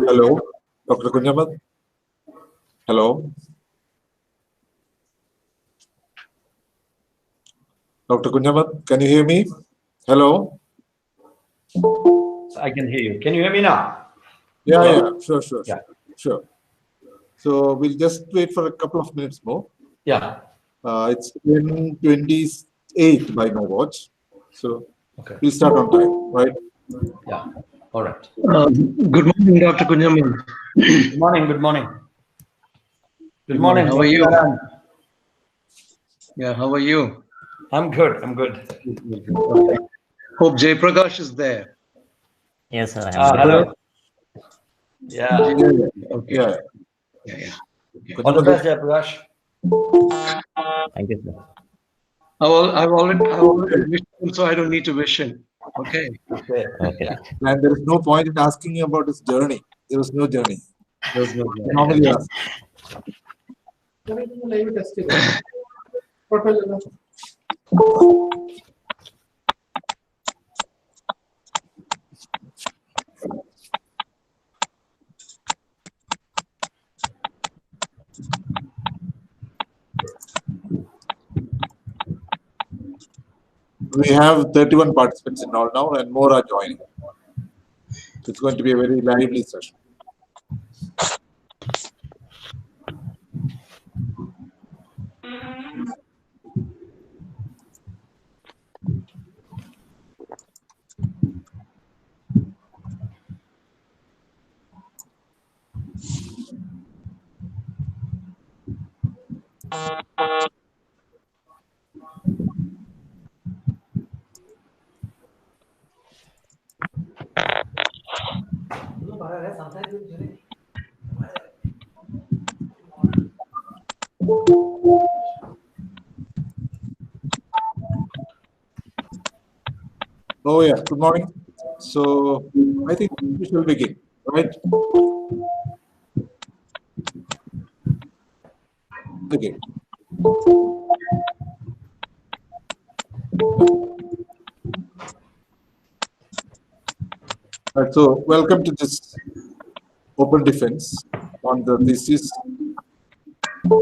Hello, Dr. Kunhammed. Hello. Dr. Kunhammed, can you hear me? Hello. I can hear you. Can you hear me now? Yeah, Hello? yeah, sure. So we'll just wait for a couple of minutes more. Yeah. It's 10:28 by my watch. So Okay. we'll start on time, right? Yeah. All right. Good morning, Dr. Kunhammed. Good morning. Good morning. Good morning. How are you? Narayanan. Yeah, how are you? I'm good. I'm good. Okay. Hope Jayaprakash is there. Yes, sir. Hello. Yeah. Okay. Yeah. Yeah. All the best, Jayaprakash. Thank you, sir. I've already wished him, so I don't need to wish him. Okay. Okay. Okay. And there is no point in asking him about his journey. There was no journey. There's no Normally ask. We have 31 participants in all now, and more are joining. It's going to be a very lively session. Oh yeah, good morning. So I think we shall begin, right? Okay. So welcome to this open defense on the thesis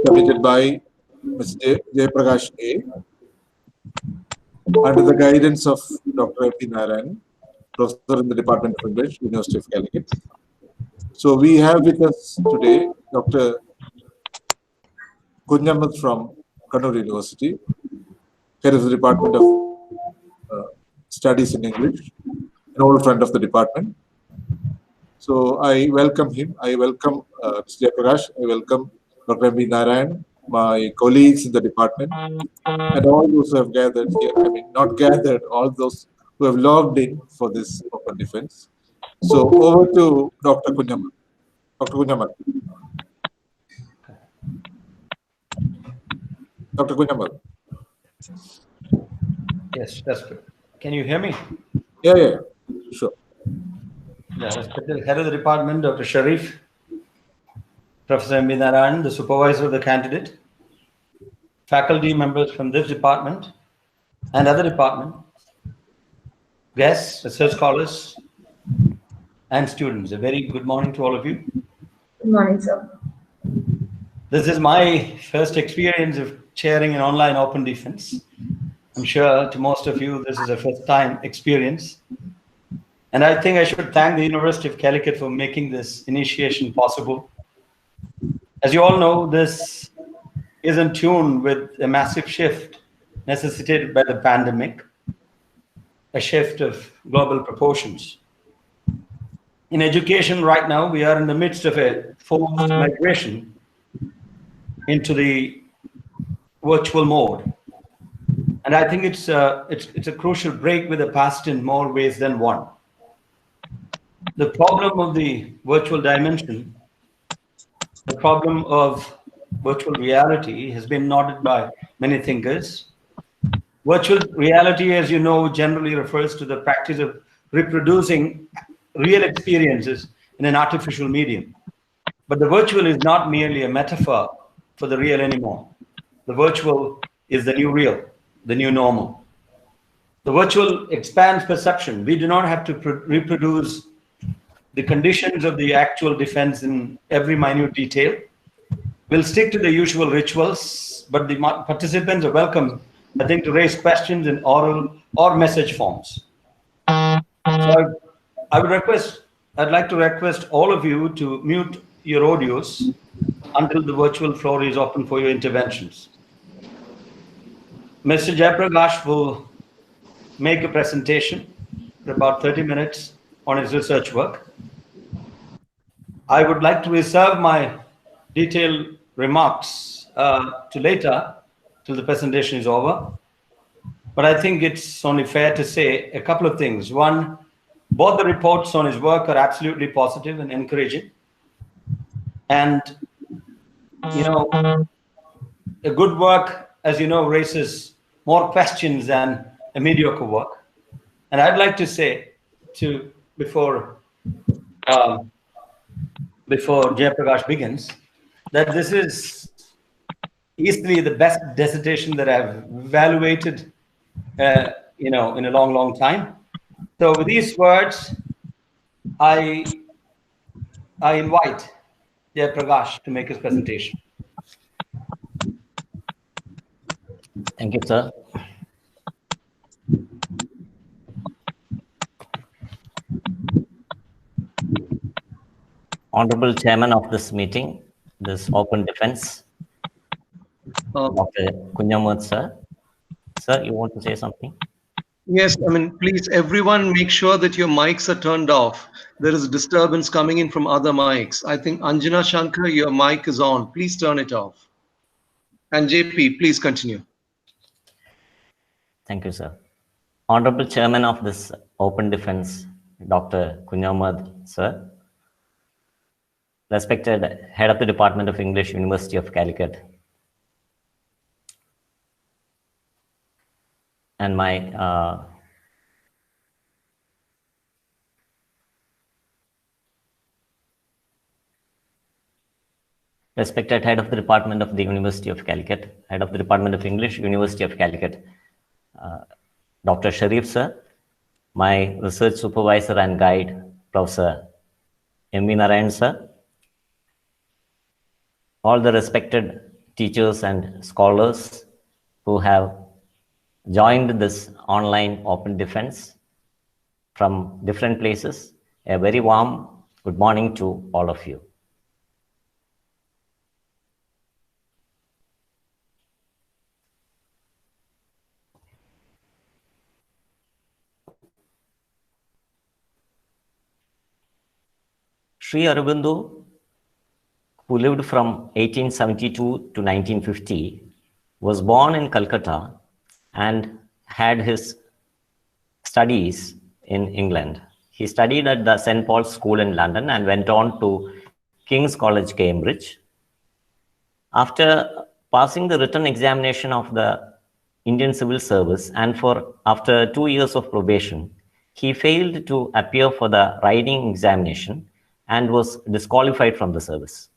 submitted by Mr. Jayaprakash A. under the guidance of Dr. P. Narayanan, professor in the Department of English, University of Calicut. So we have with us today Dr. Kunhammed from Kannur University, head of the Department of Studies in English, an old friend of the department. So I welcome him. I welcome Mr. Jayaprakash. I welcome Dr. M. Narayanan, my colleagues in the department, and all those who have gathered here. I mean, not gathered, all those who have logged in for this open defense. So over to Dr. Kunhammed. Dr. Kunhammed. Dr. Kunhammed. Yes, that's good. Can you hear me? Yeah, sure. Yeah, respected head of the department, Dr. Sherrif, Professor M. Narayanan, the supervisor of the candidate, faculty members from this department and other department, guests, research scholars, and students. A very good morning to all of you. Good morning, sir. This is my first experience of chairing an online open defense. I'm sure to most of you, this is a first time experience. And I think I should thank the University of Calicut for making this initiation possible. As you all know, this is in tune with a massive shift necessitated by the pandemic, a shift of global proportions. In education right now, we are in the midst of a forced migration into the virtual mode. And I think it's a crucial break with the past in more ways than one. The problem of the virtual dimension, the problem of virtual reality has been noted by many thinkers. Virtual reality, as you know, generally refers to the practice of reproducing real experiences in an artificial medium. But the virtual is not merely a metaphor for the real anymore. The virtual is the new real, the new normal. The virtual expands perception. We do not have to reproduce the conditions of the actual defense in every minute detail. We'll stick to the usual rituals, but the participants are welcome, I think, to raise questions in oral or message forms. So I'd like to request all of you to mute your audios until the virtual floor is open for your interventions. Mr. Jayaprakash will make a presentation for about 30 minutes on his research work. I would like to reserve my detailed remarks to later, till the presentation is over. But I think it's only fair to say a couple of things. One, both the reports on his work are absolutely positive and encouraging. And, you know, a good work, as you know, raises more questions than a mediocre work. And I'd like to say, before Jayaprakash begins, that this is easily the best dissertation that I've evaluated, in a long, long time. So with these words, I invite Jayaprakash to make his presentation. Thank you, sir. Honorable Chairman of this meeting, this open defense, Dr. Kunhammed, sir. Sir, you want to say something? Yes, I mean, please, everyone make sure that your mics are turned off. There is disturbance coming in from other mics. I think Anjana Shankar, your mic is on. Please turn it off. And JP, please continue. Thank you, sir. Honorable Chairman of this open defense, Dr. Kunhammed, sir. Respected Head of the Department of English, University of Calicut. And my respected Head of the Department of the University of Calicut, Head of the Department of English, University of Calicut, Dr. Sherrif, sir. My research supervisor and guide, Professor M.V. Narayanan, sir. All the respected teachers and scholars who have joined this online open defense from different places. A very warm good morning to all of you. Sri Aurobindo, who lived from 1872 to 1950, was born in Calcutta and had his studies in England. He studied at the St. Paul's School in London and went on to King's College, Cambridge. After passing the written examination of the Indian Civil Service and after 2 years of probation, he failed to appear for the writing examination and was disqualified from the service.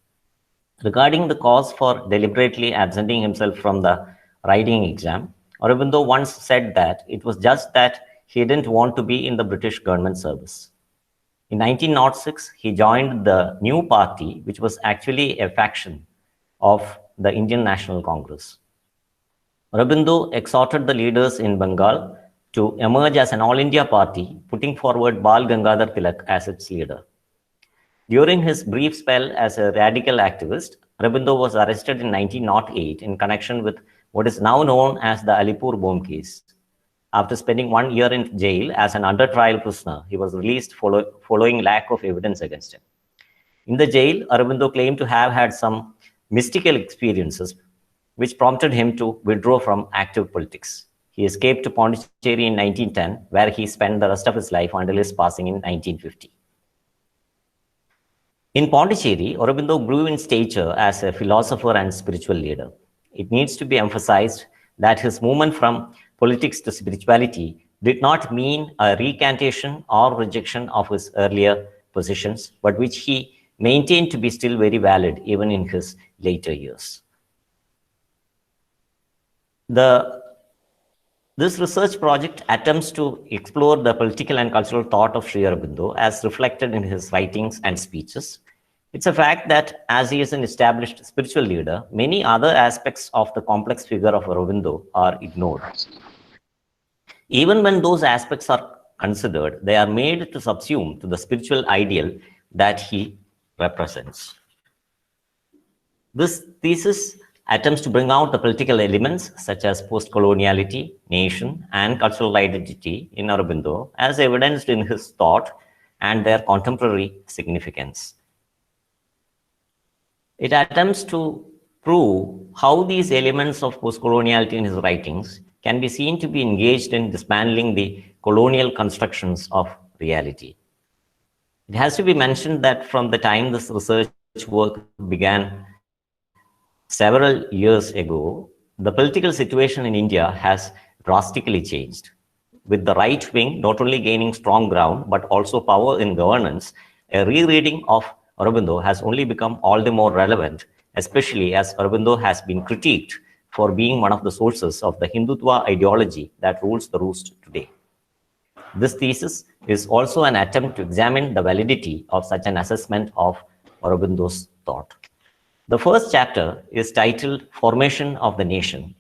Regarding the cause for deliberately absenting himself from the writing exam, Aurobindo once said that it was just that he didn't want to be in the British government service. In 1906, he joined the new party, which was actually a faction of the Indian National Congress. Aurobindo exhorted the leaders in Bengal to emerge as an all-India party, putting forward Bal Gangadhar Tilak as its leader. During his brief spell as a radical activist, Aurobindo was arrested in 1908 in connection with what is now known as the Alipur bomb case. After spending 1 year in jail as an under-trial prisoner, he was released following lack of evidence against him. In the jail, Aurobindo claimed to have had some mystical experiences which prompted him to withdraw from active politics. He escaped to Pondicherry in 1910, where he spent the rest of his life until his passing in 1950. In Pondicherry, Aurobindo grew in stature as a philosopher and spiritual leader. It needs to be emphasized that his movement from politics to spirituality did not mean a recantation or rejection of his earlier positions, but which he maintained to be still very valid even in his later years. The This research project attempts to explore the political and cultural thought of Sri Aurobindo as reflected in his writings and speeches. It's a fact that, as he is an established spiritual leader, many other aspects of the complex figure of Aurobindo are ignored. Even when those aspects are considered, they are made to subsume to the spiritual ideal that he represents. This thesis attempts to bring out the political elements such as post-coloniality, nation, and cultural identity in Aurobindo as evidenced in his thought and their contemporary significance. It attempts to prove how these elements of post-coloniality in his writings can be seen to be engaged in dismantling the colonial constructions of reality. It has to be mentioned that from the time this research work began several years ago, the political situation in India has drastically changed. With the right wing not only gaining strong ground, but also power in governance, a rereading of Aurobindo has only become all the more relevant, especially as Aurobindo has been critiqued for being one of the sources of the Hindutva ideology that rules the roost today. This thesis is also an attempt to examine the validity of such an assessment of Aurobindo's thought. The first chapter is titled Formation of the Nation.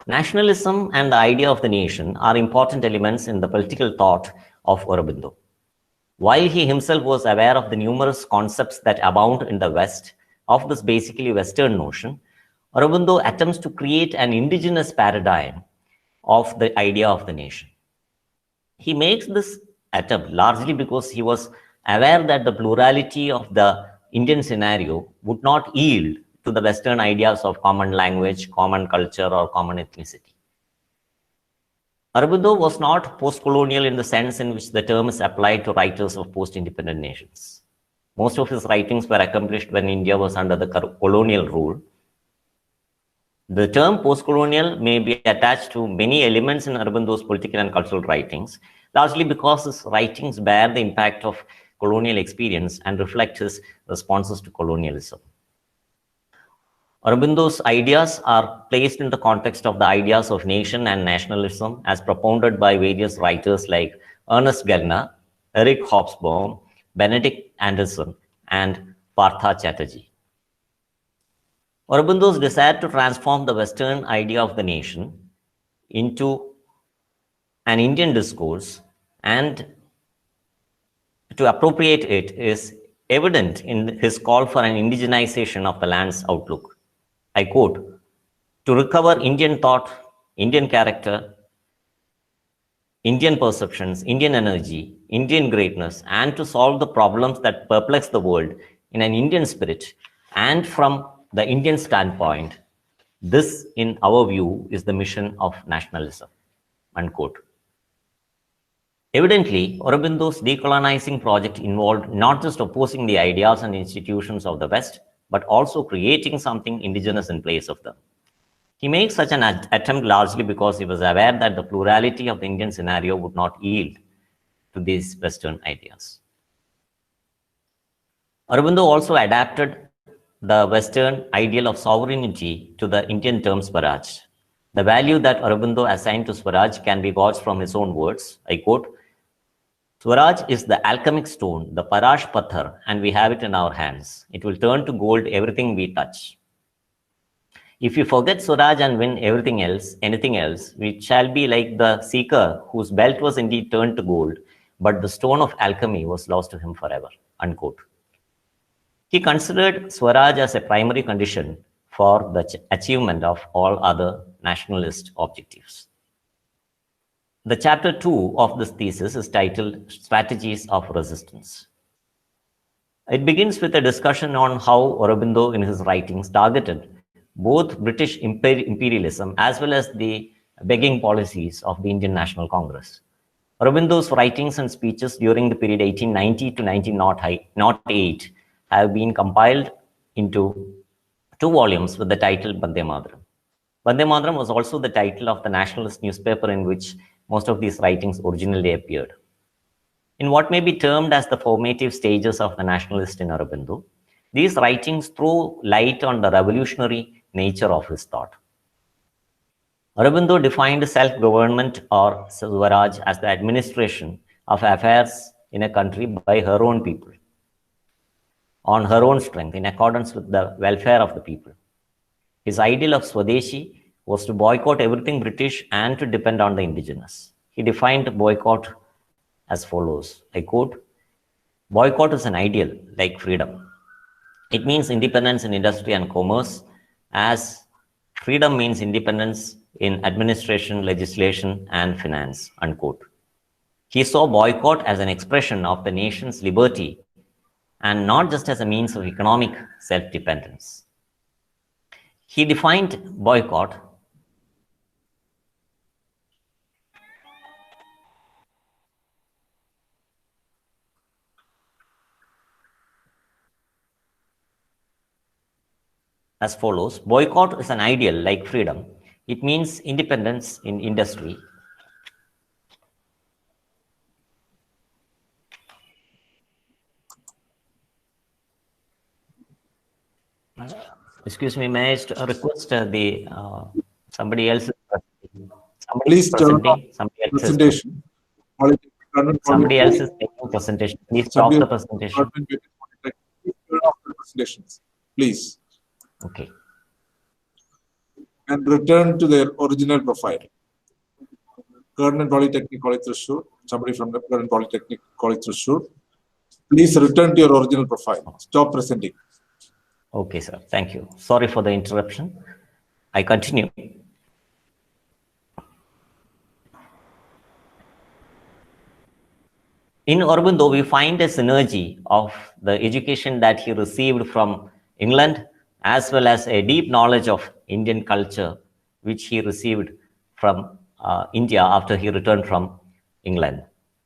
Nationalism and the idea of the nation are important elements in the political thought of Aurobindo. While he himself was aware of the numerous concepts that abound in the West of this basically Western notion, Aurobindo attempts to create an indigenous paradigm of the idea of the nation. He makes this attempt largely because he was aware that the plurality of the Indian scenario would not yield to the Western ideas of common language, common culture, or common ethnicity. Aurobindo was not post-colonial in the sense in which the term is applied to writers of post-independent nations. Most of his writings were accomplished when India was under the colonial rule. The term post-colonial may be attached to many elements in Aurobindo's political and cultural writings, largely because his writings bear the impact of colonial experience and reflect his responses to colonialism. Aurobindo's ideas are placed in the context of the ideas of nation and nationalism as propounded by various writers like Ernest Gellner, Eric Hobsbawm, Benedict Anderson, and Partha Chatterjee. Aurobindo's desire to transform the Western idea of the nation into an Indian discourse and to appropriate it is evident in his call for an indigenization of the land's outlook. I quote, "To recover Indian thought, Indian character, Indian perceptions, Indian energy, Indian greatness, and to solve the problems that perplex the world in an Indian spirit and from the Indian standpoint, this, in our view, is the mission of nationalism." Unquote. Evidently, Aurobindo's decolonizing project involved not just opposing the ideas and institutions of the West, but also creating something indigenous in place of them. He makes such an attempt largely because he was aware that the plurality of the Indian scenario would not yield to these Western ideas. Aurobindo also adapted the Western ideal of sovereignty to the Indian term Swaraj. The value that Aurobindo assigned to Swaraj can be gauged from his own words. I quote, "Swaraj is the alchemic stone, the Parash Pathar, and we have it in our hands. It will turn to gold everything we touch. If you forget Swaraj and win anything else, we shall be like the seeker whose belt was indeed turned to gold, but the stone of alchemy was lost to him forever." Unquote. He considered Swaraj as a primary condition for the achievement of all other nationalist objectives. The chapter 2 of this thesis is titled Strategies of Resistance. It begins with a discussion on how Aurobindo in his writings targeted both British imperialism as well as the begging policies of the Indian National Congress. Aurobindo's writings and speeches during the period 1890 to 1908 have been compiled into 2 volumes with the title Bande Mataram. Bande Mataram was also the title of the nationalist newspaper in which most of these writings originally appeared. In what may be termed as the formative stages of the nationalist in Aurobindo, these writings throw light on the revolutionary nature of his thought. Aurobindo defined self-government or Swaraj as the administration of affairs in a country by her own people, on her own strength, in accordance with the welfare of the people. His ideal of Swadeshi was to boycott everything British and to depend on the indigenous. He defined boycott as follows, I quote, "Boycott is an ideal like freedom. It means independence in industry and commerce, as freedom means independence in administration, legislation, and finance," unquote. He saw boycott as an expression of the nation's liberty and not just as a means of economic self-dependence. He defined boycott as follows. Boycott is an ideal like freedom. It means independence in industry. Excuse me, may I request somebody else? Please turn on presentation. Somebody else is taking presentation. Please stop the presentation. Please turn off the presentations, please. Okay. And return to their original profile. Government Polytechnic College Thrissur, somebody from the Government Polytechnic College Thrissur, please return to your original profile. Stop presenting. Okay, sir. Thank you. Sorry for the interruption. I continue. In Aurobindo, we find a synergy of the education that he received from England, as well as a deep knowledge of Indian culture, which he received from India after he returned from England.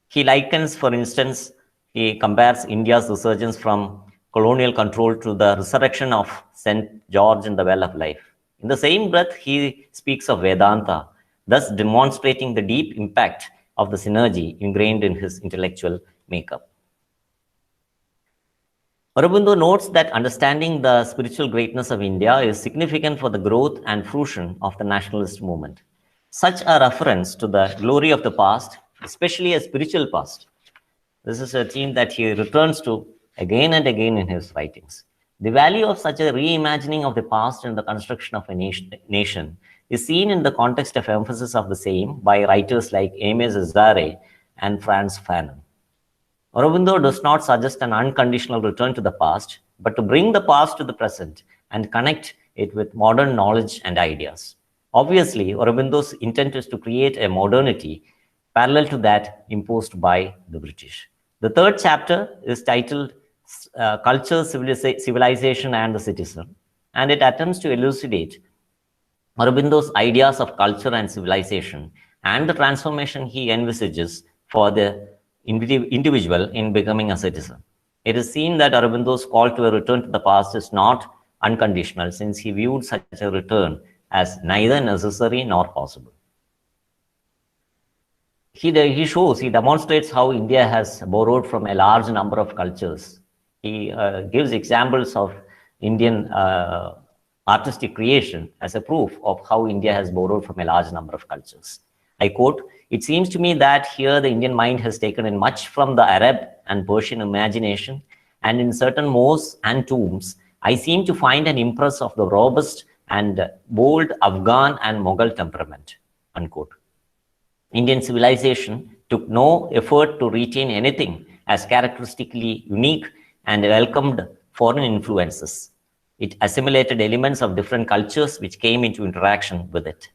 He likens, for instance, he compares India's resurgence from colonial control to the resurrection of St. George in the Well of Life. In the same breath, he speaks of Vedanta, thus demonstrating the deep impact of the synergy ingrained in his intellectual makeup. Aurobindo notes that understanding the spiritual greatness of India is significant for the growth and fruition of the nationalist movement. Such a reference to the glory of the past, especially a spiritual past, this is a theme that he returns to again and again in his writings. The value of such a reimagining of the past in the construction of a nation is seen in the context of emphasis of the same by writers like Aimé Césaire and Frantz Fanon. Aurobindo does not suggest an unconditional return to the past, but to bring the past to the present and connect it with modern knowledge and ideas. Obviously, Aurobindo's intent is to create a modernity parallel to that imposed by the British. The third chapter is titled Culture, Civilization, and the Citizen, and it attempts to elucidate Aurobindo's ideas of culture and civilization and the transformation he envisages for the individual in becoming a citizen. It is seen that Aurobindo's call to a return to the past is not unconditional, since he viewed such a return as neither necessary nor possible. He demonstrates how India has borrowed from a large number of cultures. He gives examples of Indian artistic creation as a proof of how India has borrowed from a large number of cultures. I quote, "It seems to me that here the Indian mind has taken in much from the Arab and Persian imagination, and in certain mosques and tombs, I seem to find an impress of the robust and bold Afghan and Mughal temperament," unquote. Indian civilization took no effort to retain anything as characteristically unique and welcomed foreign influences. It assimilated elements of different cultures which came into interaction with it.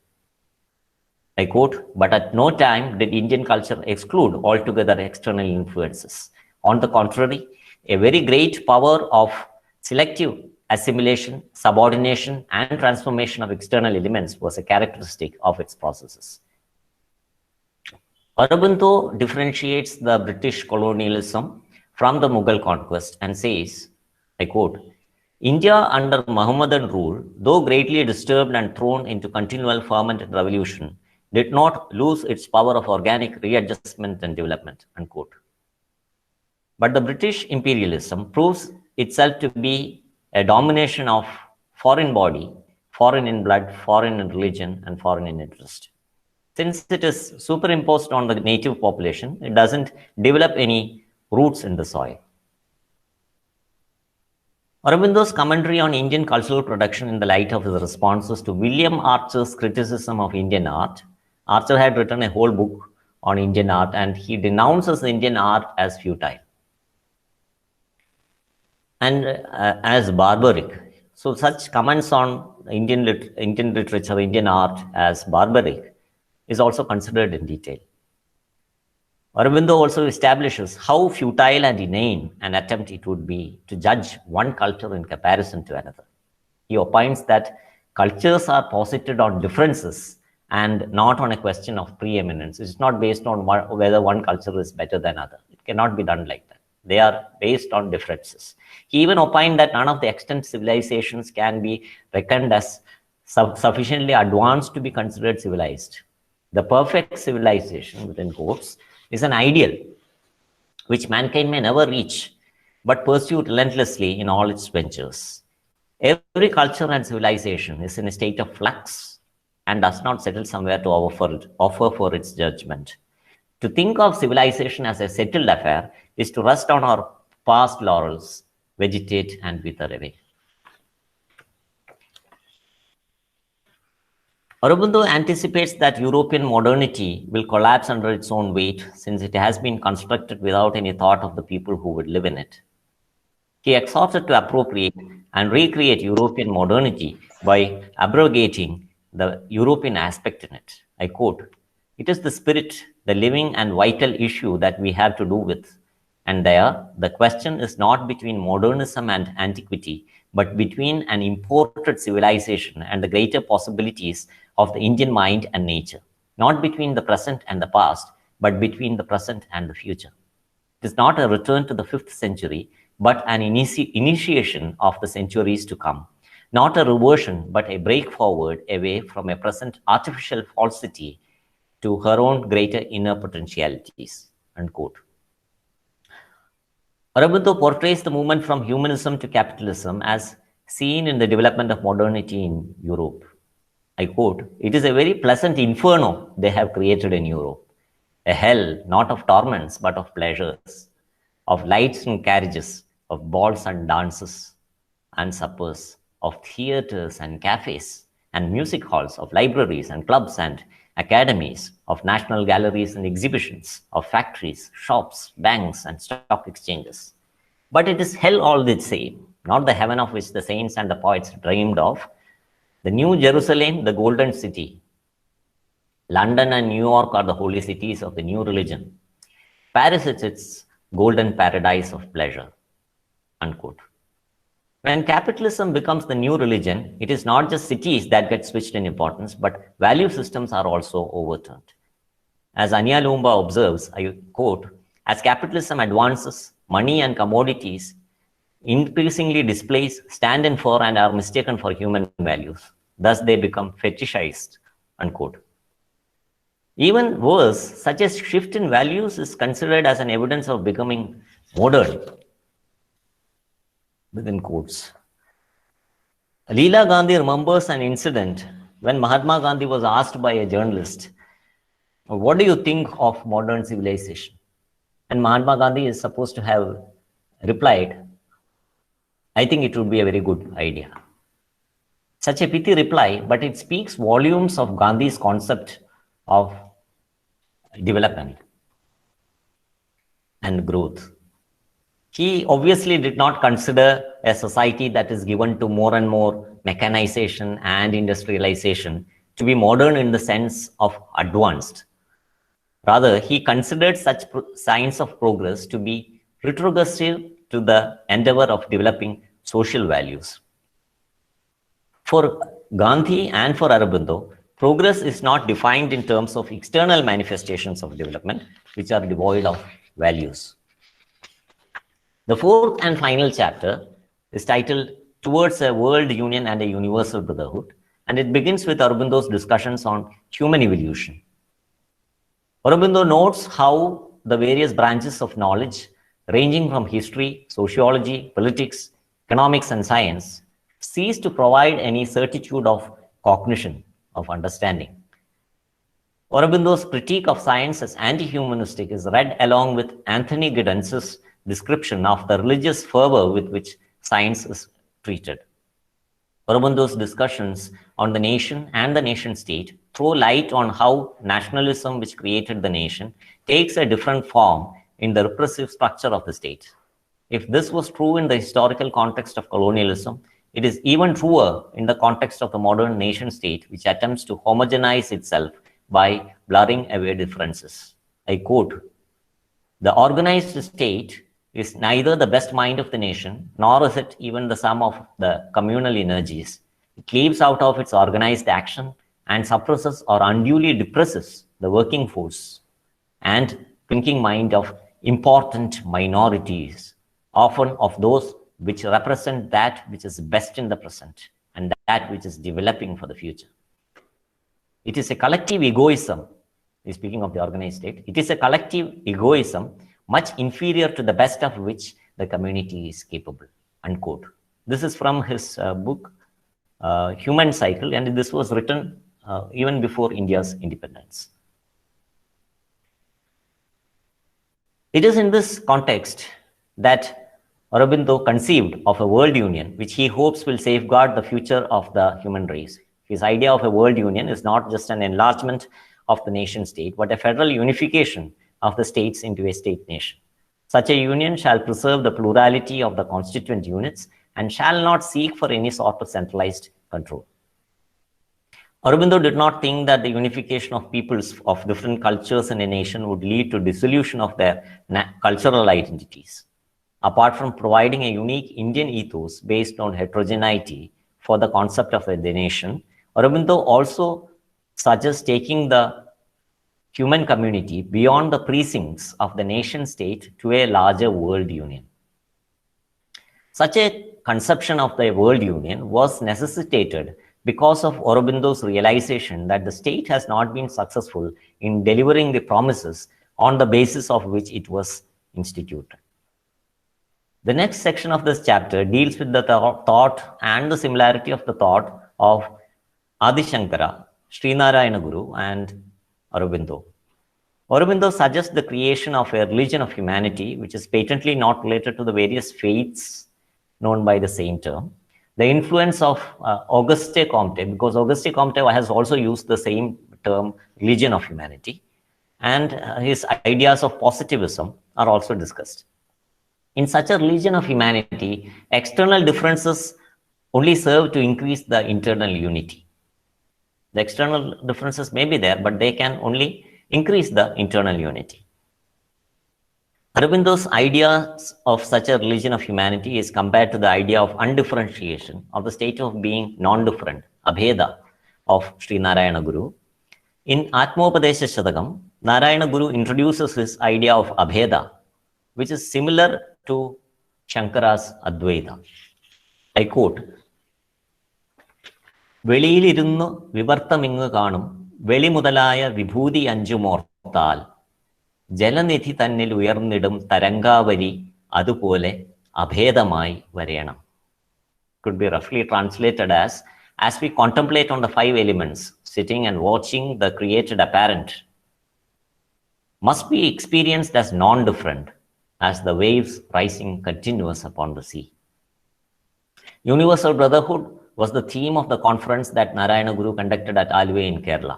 I quote, "But at no time did Indian culture exclude altogether external influences. On the contrary, a very great power of selective assimilation, subordination, and transformation of external elements was a characteristic of its processes." Aurobindo differentiates the British colonialism from the Mughal conquest and says, I quote, "India under Mohammedan rule, though greatly disturbed and thrown into continual ferment and revolution, did not lose its power of organic readjustment and development," unquote. But the British imperialism proves itself to be a domination of foreign body foreign in blood, foreign in religion, and foreign in interest. Since it is superimposed on the native population, it doesn't develop any roots in the soil. Aurobindo's commentary on Indian cultural production in the light of his responses to William Archer's criticism of Indian art. Archer had written a whole book on Indian art, and he denounces Indian art as futile and as barbaric. So such comments on Indian literature, Indian art as barbaric is also considered in detail. Aurobindo also establishes how futile and inane an attempt it would be to judge one culture in comparison to another. He opines that cultures are posited on differences and not on a question of preeminence. It's not based on whether one culture is better than other. It cannot be done like that. They are based on differences. He even opined that none of the extant civilizations can be reckoned as sufficiently advanced to be considered civilized. The perfect civilization, within quotes, is an ideal which mankind may never reach, but pursue relentlessly in all its ventures. Every culture and civilization is in a state of flux and does not settle somewhere to offer for its judgment. To think of civilization as a settled affair is to rest on our past laurels, vegetate and wither away. Aurobindo anticipates that European modernity will collapse under its own weight since it has been constructed without any thought of the people who would live in it. He exhorted to appropriate and recreate European modernity by abrogating the European aspect in it. I quote, "It is the spirit, the living and vital issue that we have to do with. And there, the question is not between modernism and antiquity, but between an imported civilization and the greater possibilities of the Indian mind and nature, not between the present and the past, but between the present and the future. It is not a return to the 5th century, but an initiation of the centuries to come, not a reversion, but a break forward away from a present artificial falsity to her own greater inner potentialities." Unquote. Aurobindo portrays the movement from humanism to capitalism as seen in the development of modernity in Europe. I quote, "It is a very pleasant inferno they have created in Europe, a hell not of torments but of pleasures, of lights and carriages, of balls and dances and suppers, of theaters and cafes and music halls, of libraries and clubs and academies, of national galleries and exhibitions, of factories, shops, banks and stock exchanges. But it is hell all the same, not the heaven of which the saints and the poets dreamed of. The New Jerusalem, the golden city. London and New York are the holy cities of the new religion. Paris is its golden paradise of pleasure." Unquote. When capitalism becomes the new religion, it is not just cities that get switched in importance, but value systems are also overturned. As Anya Lumba observes, I quote, "As capitalism advances, money and commodities increasingly displace, stand in for, and are mistaken for human values. Thus they become fetishized." Unquote. Even worse, such a shift in values is considered as an evidence of becoming modern, within quotes. Leela Gandhi remembers an incident when Mahatma Gandhi was asked by a journalist, "What do you think of modern civilization?" And Mahatma Gandhi is supposed to have replied, "I think it would be a very good idea." Such a pithy reply, but it speaks volumes of Gandhi's concept of development and growth. He obviously did not consider a society that is given to more and more mechanization and industrialization to be modern in the sense of advanced. Rather, he considered such signs of progress to be retrogressive to the endeavor of developing social values. For Gandhi and for Aurobindo, progress is not defined in terms of external manifestations of development, which are devoid of values. The 4th and final chapter is titled "Towards a World Union and a Universal Brotherhood," and it begins with Aurobindo's discussions on human evolution. Aurobindo notes how the various branches of knowledge, ranging from history, sociology, politics, economics, and science, cease to provide any certitude of cognition, of understanding. Aurobindo's critique of science as anti-humanistic is read along with Anthony Giddens's description of the religious fervor with which science is treated. Aurobindo's discussions on the nation and the nation state throw light on how nationalism, which created the nation, takes a different form in the repressive structure of the state. If this was true in the historical context of colonialism, it is even truer in the context of the modern nation state, which attempts to homogenize itself by blurring away differences. I quote, "The organized state is neither the best mind of the nation, nor is it even the sum of the communal energies. It leaves out of its organized action and suppresses or unduly depresses the working force and thinking mind of important minorities, often of those which represent that which is best in the present and that which is developing for the future. It is a collective egoism," speaking of the organized state, "it is a collective egoism much inferior to the best of which the community is capable," unquote. This is from his book, Human Cycle, and this was written even before India's independence. It is in this context that Aurobindo conceived of a world union, which he hopes will safeguard the future of the human race. His idea of a world union is not just an enlargement of the nation state, but a federal unification of the states into a state nation. Such a union shall preserve the plurality of the constituent units and shall not seek for any sort of centralized control. Aurobindo did not think that the unification of peoples of different cultures in a nation would lead to dissolution of their cultural identities. Apart from providing a unique Indian ethos based on heterogeneity for the concept of the nation, Aurobindo also suggests taking the human community beyond the precincts of the nation state to a larger world union. Such a conception of the world union was necessitated because of Aurobindo's realization that the state has not been successful in delivering the promises on the basis of which it was instituted. The next section of this chapter deals with the thought and the similarity of the thought of Adi Shankara, Srinarayana Guru, and Aurobindo. Aurobindo suggests the creation of a religion of humanity, which is patently not related to the various faiths known by the same term. The influence of Auguste Comte, because Auguste Comte has also used the same term, religion of humanity, and his ideas of positivism are also discussed. In such a religion of humanity, external differences only serve to increase the internal unity. The external differences may be there, but they can only increase the internal unity. Aurobindo's ideas of such a religion of humanity is compared to the idea of undifferentiation, of the state of being non-different, abheda, of Sri Narayana Guru. In Atmopadesha Shadakam, Narayana Guru introduces his idea of abheda, which is similar to Shankara's Advaita. I quote, "വെളിയിലിരുന്നു വിവർത്തമിങ്ങു കാണും വെളിമുതലായ വിഭൂതി അഞ്ചുമോർത്താൽ ജലനിധി തന്നിൽ ഉയർന്നിടും തരംഗാവലി അതുപോലെ അഭേദമായി വരേണം." Could be roughly translated as we contemplate on the five elements, sitting and watching the created apparent must be experienced as non-different as the waves rising continuous upon the sea. Universal brotherhood was the theme of the conference that Narayana Guru conducted at Alve in Kerala.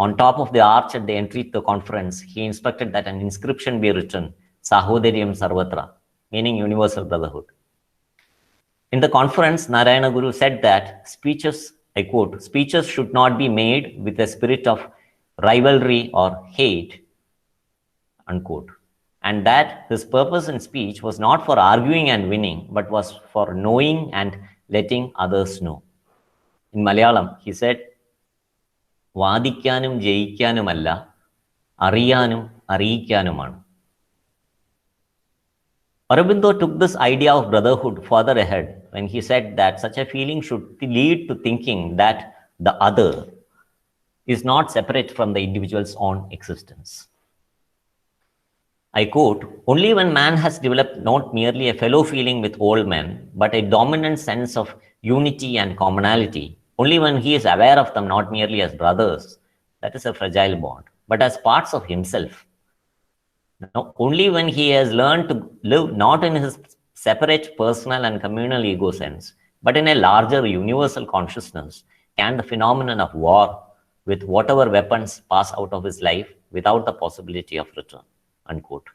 On top of the arch at the entry to the conference, he instructed that an inscription be written, Sahodaryam Sarvatra, meaning universal brotherhood. In the conference, Narayana Guru said that speeches, I quote, "speeches should not be made with a spirit of rivalry or hate," unquote. And that his purpose in speech was not for arguing and winning, but was for knowing and letting others know. In Malayalam, he said, "വാദിക്കാനും ജയിക്കാനുമല്ല അറിയാനും അറിയിക്കാനുമാണ്." Aurobindo took this idea of brotherhood further ahead when he said that such a feeling should lead to thinking that the other is not separate from the individual's own existence. I quote, "Only when man has developed not merely a fellow feeling with all men, but a dominant sense of unity and commonality, only when he is aware of them not merely as brothers, that is a fragile bond, but as parts of himself. Now, only when he has learned to live not in his separate personal and communal ego sense, but in a larger universal consciousness, can the phenomenon of war with whatever weapons pass out of his life without the possibility of return. Unquote.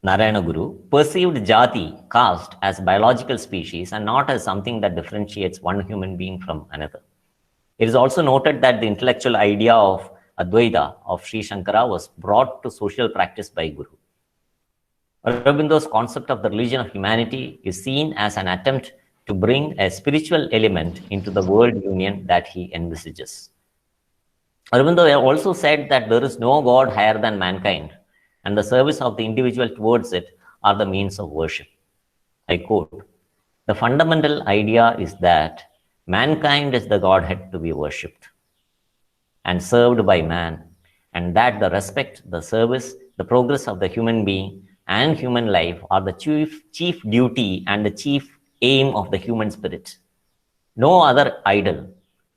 Narayana Guru perceived jati, caste, as biological species and not as something that differentiates one human being from another. It is also noted that the intellectual idea of Advaita of Sri Shankara was brought to social practice by Guru. Aurobindo's concept of the religion of humanity is seen as an attempt to bring a spiritual element into the world union that he envisages. Aurobindo also said that there is no God higher than mankind, and the service of the individual towards it are the means of worship. I quote, "The fundamental idea is that mankind is the Godhead to be worshipped and served by man, and that the respect, the service, the progress of the human being and human life are the chief duty and the chief aim of the human spirit. No other idol,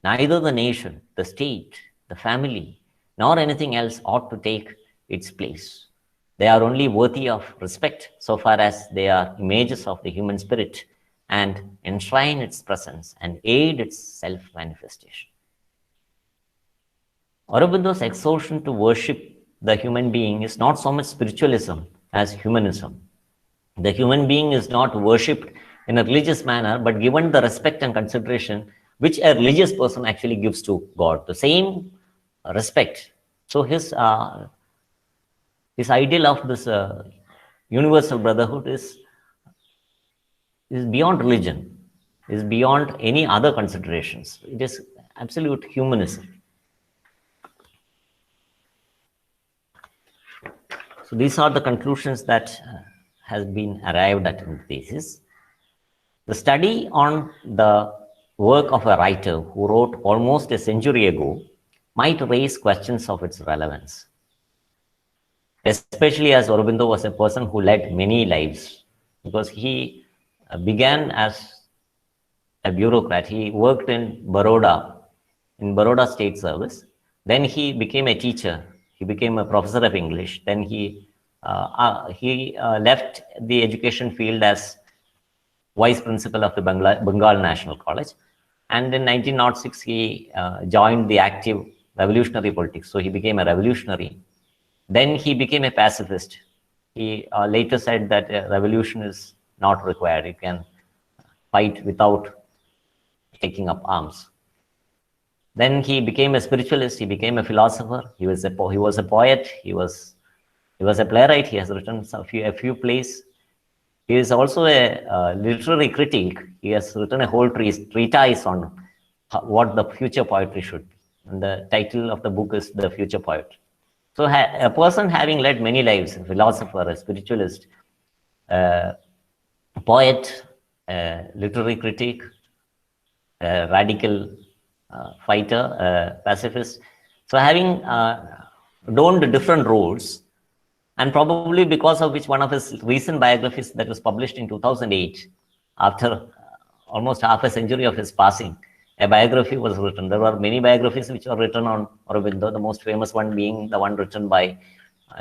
neither the nation, the state, the family, nor anything else ought to take its place. They are only worthy of respect so far as they are images of the human spirit and enshrine its presence and aid its self-manifestation." Aurobindo's exhortation to worship the human being is not so much spiritualism as humanism. The human being is not worshipped in a religious manner, but given the respect and consideration which a religious person actually gives to God, the same respect. So his ideal of this universal brotherhood is beyond religion, is beyond any other considerations. It is absolute humanism. So these are the conclusions that has been arrived at in the thesis. The study on the work of a writer who wrote almost a century ago might raise questions of its relevance, especially as Aurobindo was a person who led many lives, because he began as a bureaucrat. He worked in Baroda State Service. Then he became a teacher. He became a professor of English. Then he left the education field as vice principal of the Bengal National College. And in 1906, he joined the active revolutionary politics. So he became a revolutionary. Then he became a pacifist. He later said that a revolution is not required. You can fight without taking up arms. Then he became a spiritualist. He became a philosopher. He was a poet. He was a playwright. He has written a few plays. He is also a literary critic. He has written a whole treatise on what the future poetry should be. And the title of the book is The Future Poet. So a person having led many lives, a philosopher, a spiritualist, a poet, a literary critic, a radical fighter, pacifist. So having donned different roles, and probably because of which one of his recent biographies that was published in 2008, after almost half a century of his passing, a biography was written. There were many biographies which were written on Aurobindo, the most famous one being the one written by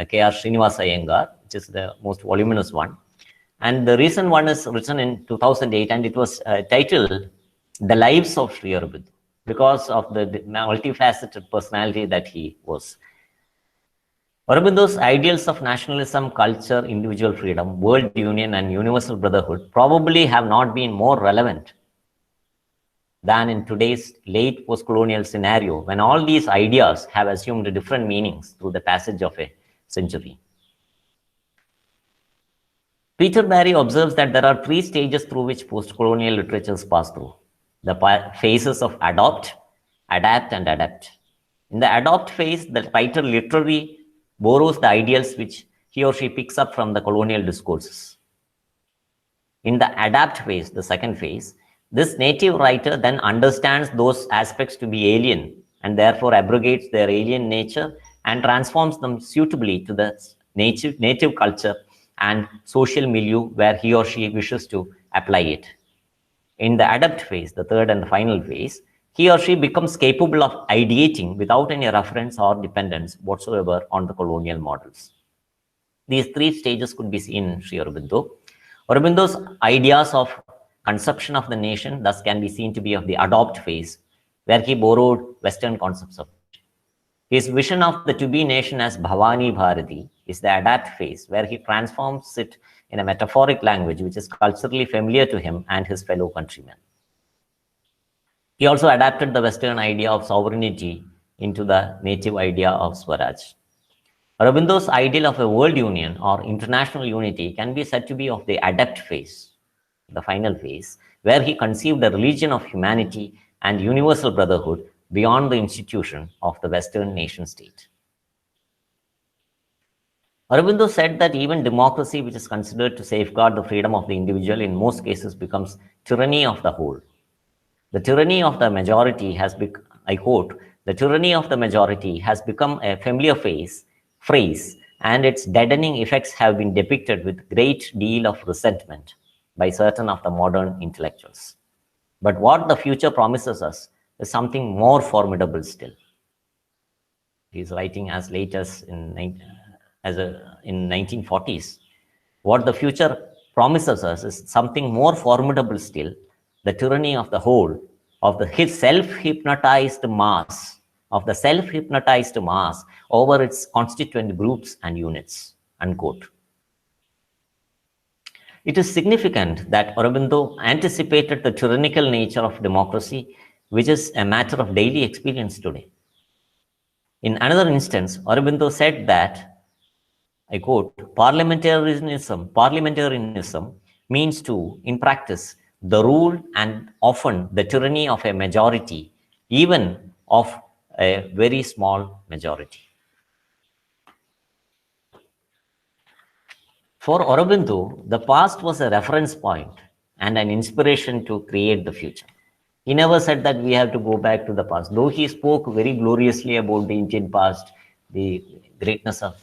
K.R. Srinivasa Iyengar, which is the most voluminous one. And the recent one is written in 2008, and it was titled The Lives of Sri Aurobindo, because of the multifaceted personality that he was. Aurobindo's ideals of nationalism, culture, individual freedom, world union, and universal brotherhood probably have not been more relevant than in today's late post-colonial scenario, when all these ideas have assumed different meanings through the passage of a century. Peter Barry observes that there are three stages through which post-colonial literatures pass through: the phases of adopt, adapt, and adapt. In the adopt phase, the writer literally borrows the ideals which he or she picks up from the colonial discourses. In the adapt phase, the second phase, this native writer then understands those aspects to be alien and therefore abrogates their alien nature and transforms them suitably to the native culture and social milieu where he or she wishes to apply it. In the adapt phase, the third and the final phase, he or she becomes capable of ideating without any reference or dependence whatsoever on the colonial models. These three stages could be seen in Sri Aurobindo. Aurobindo's ideas of conception of the nation thus can be seen to be of the adopt phase, where he borrowed Western concepts of nation. His vision of the to-be nation as Bhavani Bharati is the adapt phase, where he transforms it in a metaphoric language which is culturally familiar to him and his fellow countrymen. He also adapted the Western idea of sovereignty into the native idea of Swaraj. Aurobindo's ideal of a world union or international unity can be said to be of the adept phase, the final phase, where he conceived a religion of humanity and universal brotherhood beyond the institution of the Western nation state. Aurobindo said that even democracy, which is considered to safeguard the freedom of the individual, in most cases becomes tyranny of the whole. The tyranny of the majority has become, I quote, the tyranny of the majority has become a familiar phrase, and its deadening effects have been depicted with great deal of resentment by certain of the modern intellectuals. But what the future promises us is something more formidable still. He's writing as late as in 1940s. What the future promises us is something more formidable still, the tyranny of the whole, of the self-hypnotized mass, over its constituent groups and units, unquote. It is significant that Aurobindo anticipated the tyrannical nature of democracy, which is a matter of daily experience today. In another instance, Aurobindo said that, I quote, parliamentarism means to, in practice, the rule and often the tyranny of a majority, even of a very small majority. For Aurobindo, the past was a reference point and an inspiration to create the future. He never said that we have to go back to the past, though he spoke very gloriously about the Indian past, the greatness of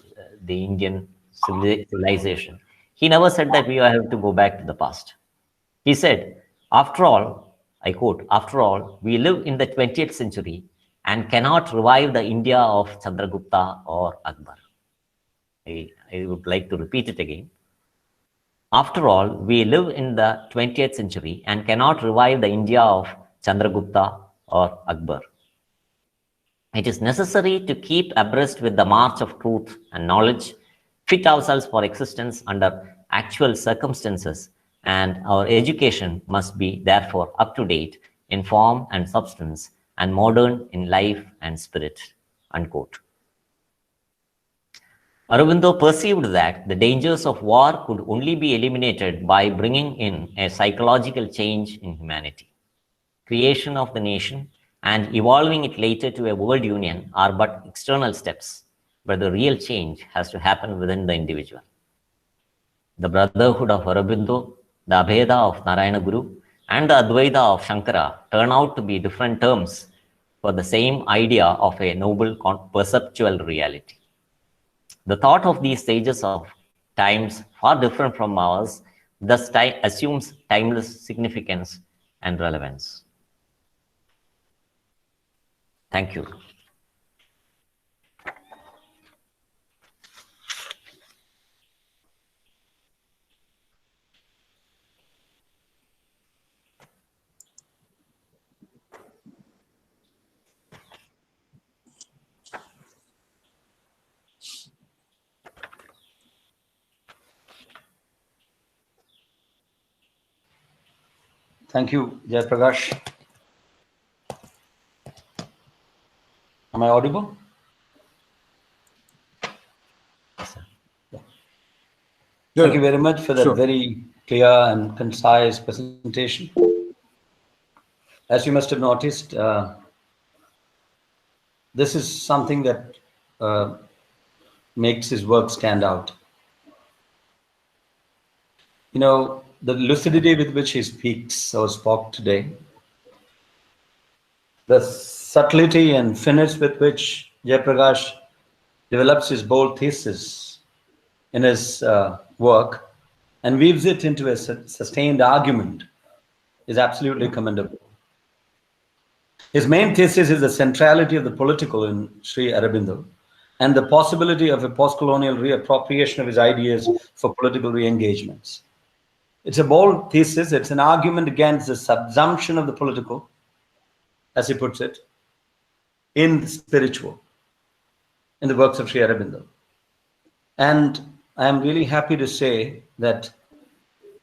the Indian civilization. He never said that we have to go back to the past. He said, after all, I quote, after all, we live in the 20th century and cannot revive the India of Chandragupta or Akbar. I would like to repeat it again. After all, we live in the 20th century and cannot revive the India of Chandragupta or Akbar. It is necessary to keep abreast with the march of truth and knowledge, fit ourselves for existence under actual circumstances, and our education must be therefore up to date in form and substance and modern in life and spirit, unquote. Aurobindo perceived that the dangers of war could only be eliminated by bringing in a psychological change in humanity. Creation of the nation and evolving it later to a world union are but external steps, but the real change has to happen within the individual. The brotherhood of Aurobindo, the Abheda of Narayana Guru, and the Advaita of Shankara turn out to be different terms for the same idea of a noble perceptual reality. The thought of these stages of times far different from ours thus assumes timeless significance and relevance. Thank you. Thank you, Jayaprakash. Am I audible? Yeah. Thank you very much for that Sure. very clear and concise presentation. As you must have noticed, this is something that makes his work stand out. You know, the lucidity with which he speaks or spoke today, the subtlety and finesse with which Jayaprakash develops his bold thesis in his work and weaves it into a sustained argument is absolutely commendable. His main thesis is the centrality of the political in Sri Aurobindo and the possibility of a post-colonial reappropriation of his ideas for political re-engagements. It's a bold thesis. It's an argument against the subsumption of the political, as he puts it, in the spiritual, in the works of Sri Aurobindo. And I'm really happy to say that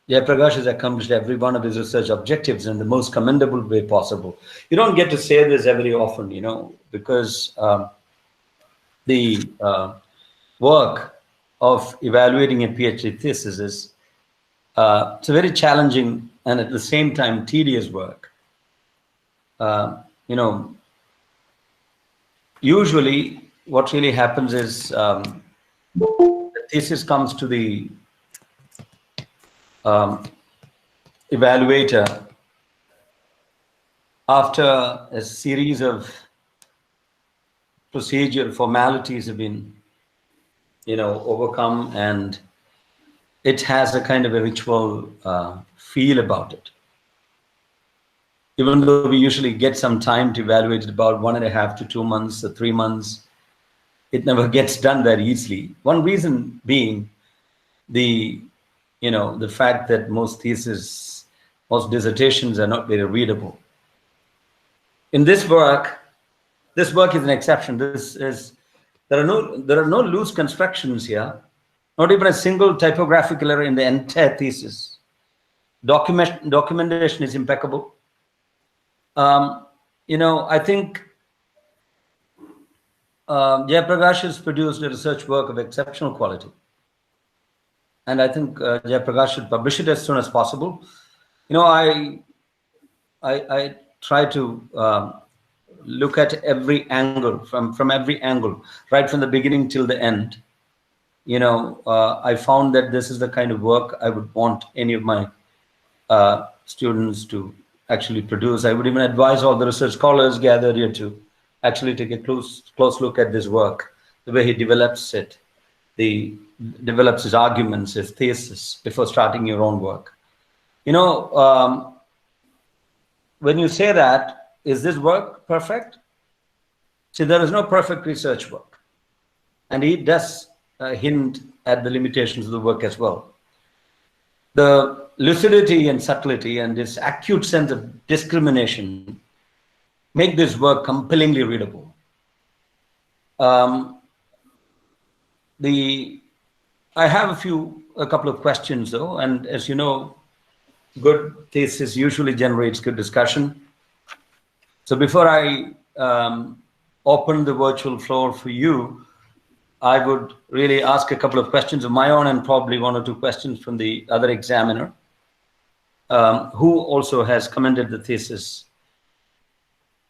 Jayaprakash has accomplished every one of his research objectives in the most commendable way possible. You don't get to say this very often, you know, because the work of evaluating a PhD thesis is it's a very challenging and at the same time tedious work. You know, usually what really happens is the thesis comes to the evaluator after a series of procedural formalities have been, you know, overcome, and it has a kind of a ritual feel about it. Even though we usually get some time to evaluate it, about 1.5 to 2 months or 3 months, it never gets done that easily. One reason being the fact that most theses, most dissertations are not very readable. In this work is an exception. There are no loose constructions here, not even a single typographical error in the entire thesis. Documentation is impeccable. You know, I think Jayaprakash has produced a research work of exceptional quality. And I think Jayaprakash should publish it as soon as possible. You know, I try to look at every angle, from every angle, right from the beginning till the end. You know, I found that this is the kind of work I would want any of my students to actually produce. I would even advise all the research scholars gathered here to actually take a close look at this work, the way he develops it, develops his arguments, his thesis before starting your own work. You know, when you say that, is this work perfect? See, there is no perfect research work. And he does hint at the limitations of the work as well. The lucidity and subtlety and this acute sense of discrimination make this work compellingly readable. I have a couple of questions though, and as you know, good thesis usually generates good discussion. So before I open the virtual floor for you, I would really ask a couple of questions of my own and probably 1 or 2 questions from the other examiner, who also has commended the thesis.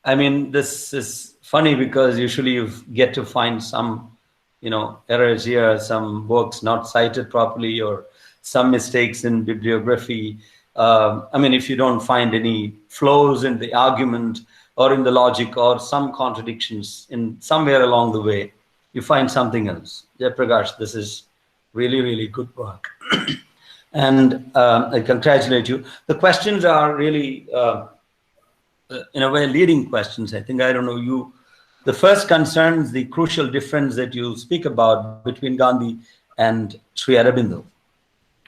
I mean, this is funny because usually you get to find some, you know, errors here, some books not cited properly, or some mistakes in bibliography. I mean, if you don't find any flaws in the argument or in the logic or some contradictions in somewhere along the way, you find something else. Jayaprakash, this is really, really good work. And I congratulate you. The questions are really, in a way, leading questions. I think, I don't know, you. The first concerns the crucial difference that you speak about between Gandhi and Sri Aurobindo.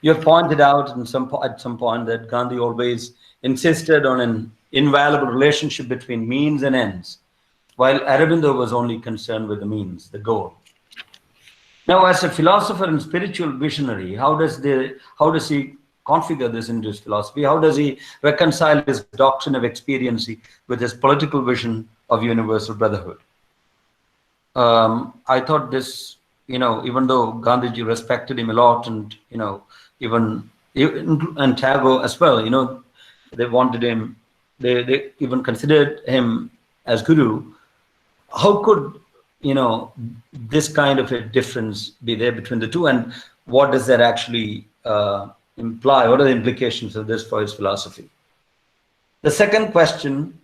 You have pointed out at some point that Gandhi always insisted on an inviolable relationship between means and ends, while Aurobindo was only concerned with the means, the goal. Now, as a philosopher and spiritual visionary, how does he configure this into his philosophy? How does he reconcile his doctrine of expediency with his political vision of universal brotherhood? I thought this, you know, even though Gandhiji respected him a lot, and, you know, and Tagore as well, you know, they wanted him, they even considered him as guru. How could, you know, this kind of a difference be there between the two, and what does that actually imply? What are the implications of this for his philosophy? The second question,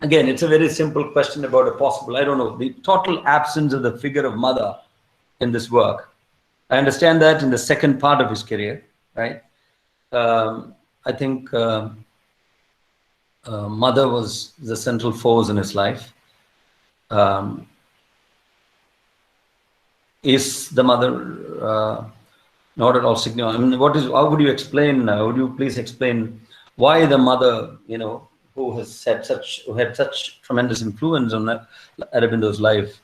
again, it's a very simple question about a possible, I don't know, the total absence of the figure of mother in this work. I understand that in the second part of his career, right? I think mother was the central force in his life. Is the mother not at all significant? I mean, how would you explain? Would you please explain why the mother, who had such tremendous influence on Aurobindo's life,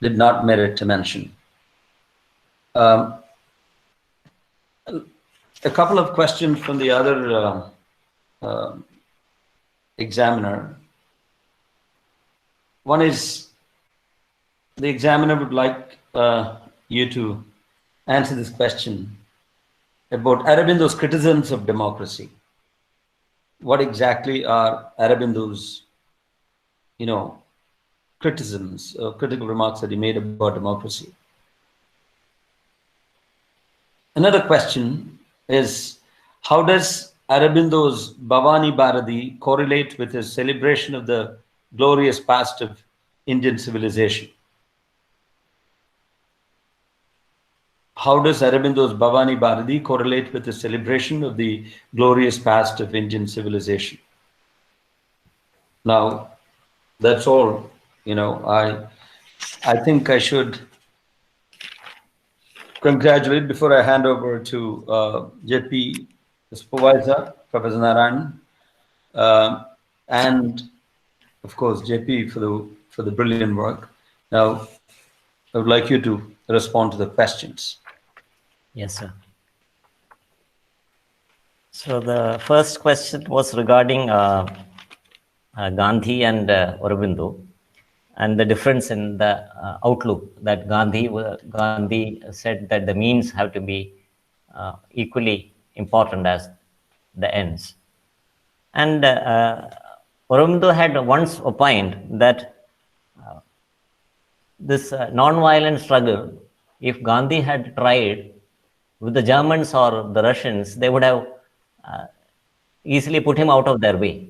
did not merit a mention? A couple of questions from the other examiner. One is, the examiner would like you to answer this question about Aurobindo's criticisms of democracy. What exactly are Aurobindo's, criticisms, critical remarks that he made about democracy? Another question is, how does Aurobindo's Bhavani Bharati correlate with his celebration of the glorious past of Indian civilization? How does Aurobindo's Bhavani Bharati correlate with the celebration of the glorious past of Indian civilization? Now, that's all. I think I should congratulate, before I hand over to JP, the supervisor, Professor Narayanan, and of course JP for the brilliant work. Now, I would like you to respond to the questions. Yes, sir. So the first question was regarding Gandhi and Aurobindo, and the difference in the outlook that Gandhi said that the means have to be equally important as the ends. And Aurobindo had once opined that this non-violent struggle, if Gandhi had tried with the Germans or the Russians, they would have easily put him out of their way.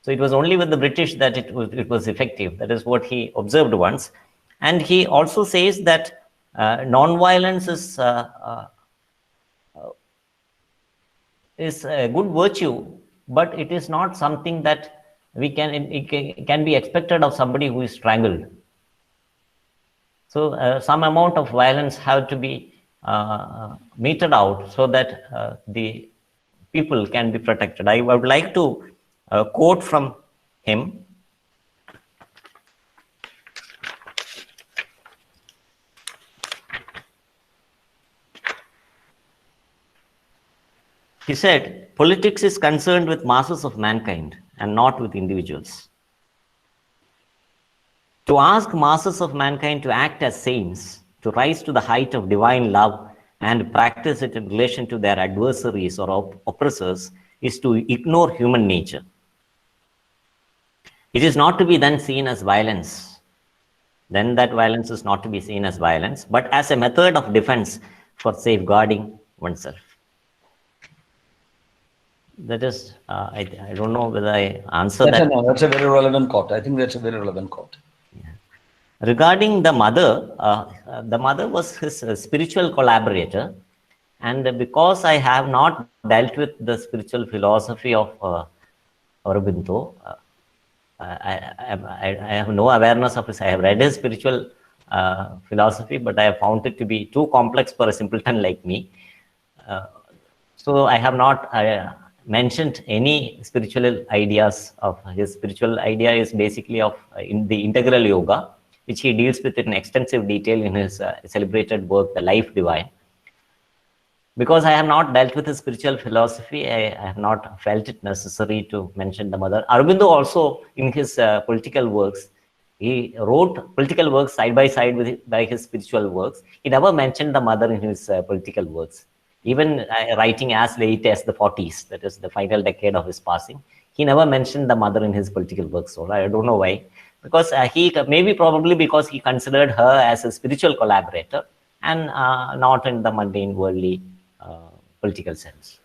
So it was only with the British that it was effective. That is what he observed once. And he also says that non-violence is a good virtue, but it is not something that it can be expected of somebody who is strangled. So some amount of violence have to be meted out so that the people can be protected. I would like to quote from him. He said, "Politics is concerned with masses of mankind and not with individuals. To ask masses of mankind to act as saints, to rise to the height of divine love and practice it in relation to their adversaries or oppressors is to ignore human nature. It is not to be then seen as violence. Then that violence is not to be seen as violence, but as a method of defense for safeguarding oneself." That is, I don't know whether I answered that. No, that's a very relevant quote. I think that's a very relevant quote. Yeah. Regarding the mother was his spiritual collaborator. And because I have not dealt with the spiritual philosophy of Aurobindo, I have no awareness of this. I have read his spiritual philosophy, but I have found it to be too complex for a simpleton like me. So I have not mentioned any spiritual ideas of his. Spiritual idea is basically of in the integral yoga, which he deals with in extensive detail in his celebrated work, The Life Divine. Because I have not dealt with his spiritual philosophy, I have not felt it necessary to mention the mother. Aurobindo also, in his political works, he wrote political works side by side by his spiritual works. He never mentioned the mother in his political works. Even writing as late as the 40s, that is the final decade of his passing, he never mentioned the mother in his political works. So I don't know why. Because probably because he considered her as a spiritual collaborator and not in the mundane worldly political sense.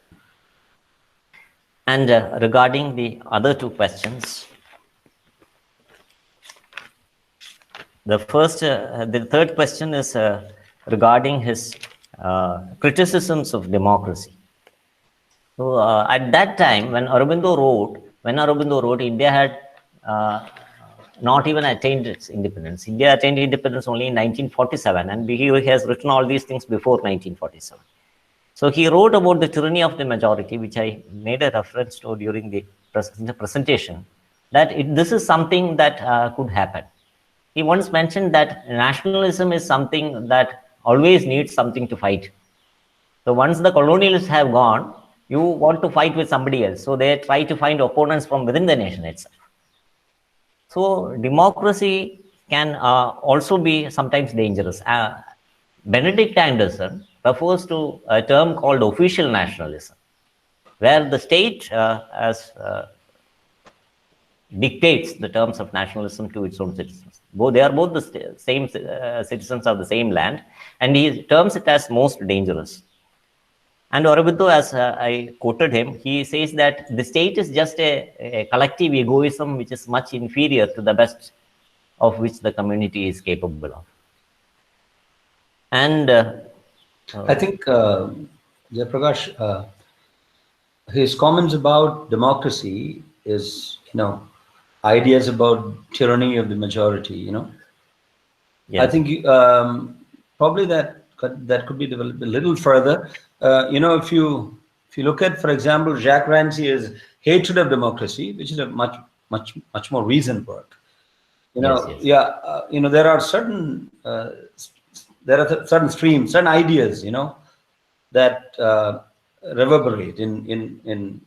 And regarding the other two questions, the third question is regarding his criticisms of democracy. So at that time, when Aurobindo wrote, India had not even attained its independence. India attained independence only in 1947, and he has written all these things before 1947. So he wrote about the tyranny of the majority, which I made a reference to during the presentation, that this is something that could happen. He once mentioned that nationalism is something that always needs something to fight. So once the colonialists have gone, you want to fight with somebody else. So they try to find opponents from within the nation itself. So democracy can also be sometimes dangerous. Benedict Anderson refers to a term called official nationalism, where the state dictates the terms of nationalism to its own citizens. They are both the same citizens of the same land, and he terms it as most dangerous. And Aurobindo, as I quoted him, he says that the state is just a collective egoism which is much inferior to the best of which the community is capable of. And I think Jayaprakash, his comments about democracy is, ideas about tyranny of the majority, yes. I think probably that could be developed a little further. If you look at, for example, Jacques Rancière's hatred of democracy, which is a much more recent work. Yes. There are certain certain streams, certain ideas, that reverberate in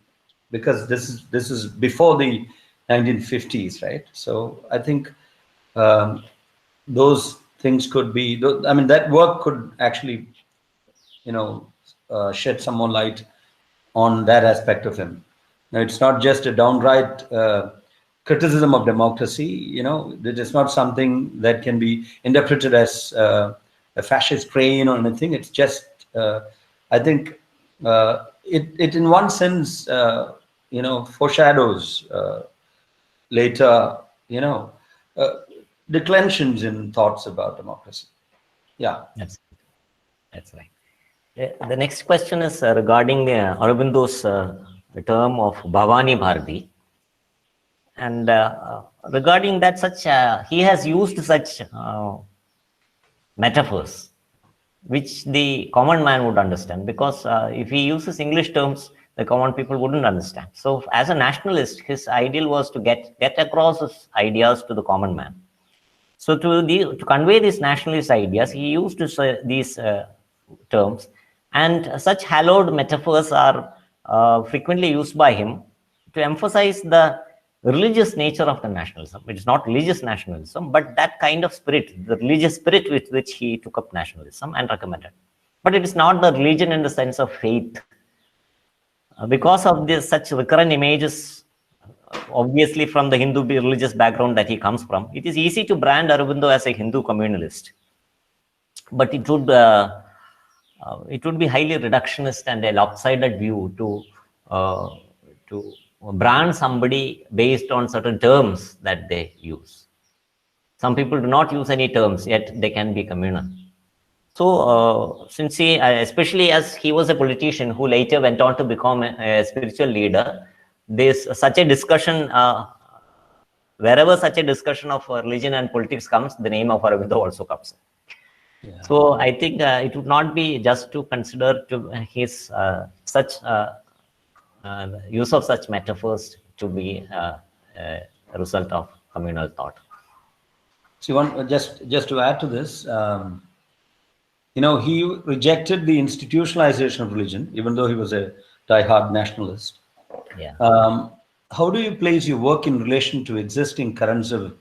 because this is before the 1950s, right? So I think those things could be. That work could actually, shed some more light on that aspect of him. Now, it's not just a downright criticism of democracy. It is not something that can be interpreted as a fascist strain or anything. It's just, I think, it in one sense, foreshadows later, declensions in thoughts about democracy. Yeah, that's right. The next question is regarding Aurobindo's term of Bhavani Bharati. And regarding that, he has used such metaphors which the common man would understand, because if he uses English terms, the common people wouldn't understand. So as a nationalist, his ideal was to get across his ideas to the common man. So to convey these nationalist ideas, he used these terms, and such hallowed metaphors are frequently used by him to emphasize the religious nature of the nationalism. It is not religious nationalism, but that kind of spirit, the religious spirit with which he took up nationalism and recommended. But it is not the religion in the sense of faith. Because of this, such recurrent images, obviously from the Hindu religious background that he comes from, it is easy to brand Aurobindo as a Hindu communalist. But it would be highly reductionist and a lopsided view to brand somebody based on certain terms that they use. Some people do not use any terms, yet they can be communal. So since he, especially as he was a politician who later went on to become a spiritual leader, there's such a discussion, wherever such a discussion of religion and politics comes, the name of Aurobindo also comes. Yeah. So I think it would not be just to consider his such use of such metaphors to be a result of communal thought. So just to add to this, he rejected the institutionalization of religion, even though he was a die-hard nationalist. Yeah. How do you place your work in relation to existing currents of,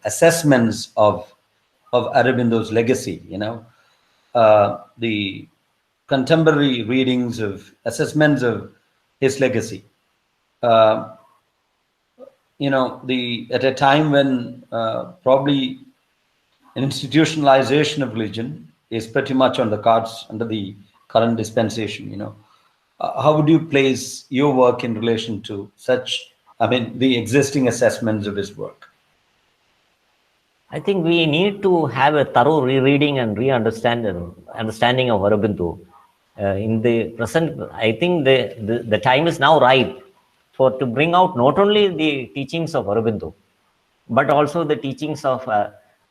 assessments of Aurobindo's legacy? The contemporary readings of assessments of his legacy. At a time when probably an institutionalization of religion is pretty much on the cards under the current dispensation. How would you place your work in relation to the existing assessments of his work? I think we need to have a thorough rereading and understanding of Aurobindo. In the present, I think the time is now ripe for to bring out not only the teachings of Aurobindo, but also the teachings of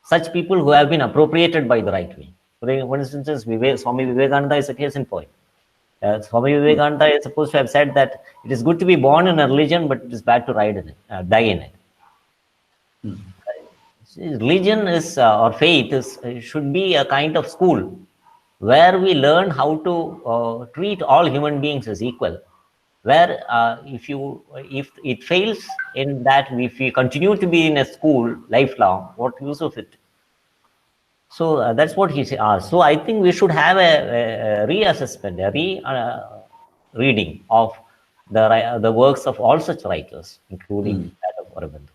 such people who have been appropriated by the right way. For instance, Swami Vivekananda is a case in point. Swami Vivekananda is supposed to have said that it is good to be born in a religion, but it is bad to die in it. Religion is or faith is should be a kind of school where we learn how to treat all human beings as equal. Where if it fails in that, if we continue to be in a school lifelong, what use of it? So that's what he asked. So I think we should have a reassessment, a reading of the works of all such writers, including that of Aurobindo.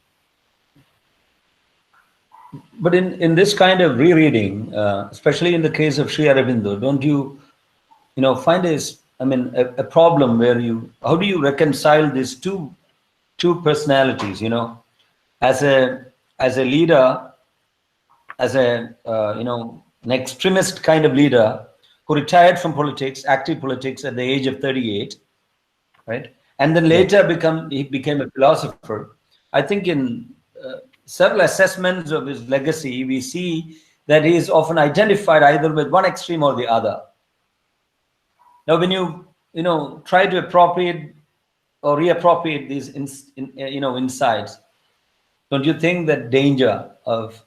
But in this kind of rereading, especially in the case of Sri Aurobindo, don't you find a problem where how do you reconcile these two personalities, as a leader, as an extremist kind of leader who retired from politics, active politics at the age of 38, right? And then later he became a philosopher. I think in several assessments of his legacy, we see that he is often identified either with one extreme or the other. Now, when you try to appropriate or reappropriate these insights, don't you think that danger of,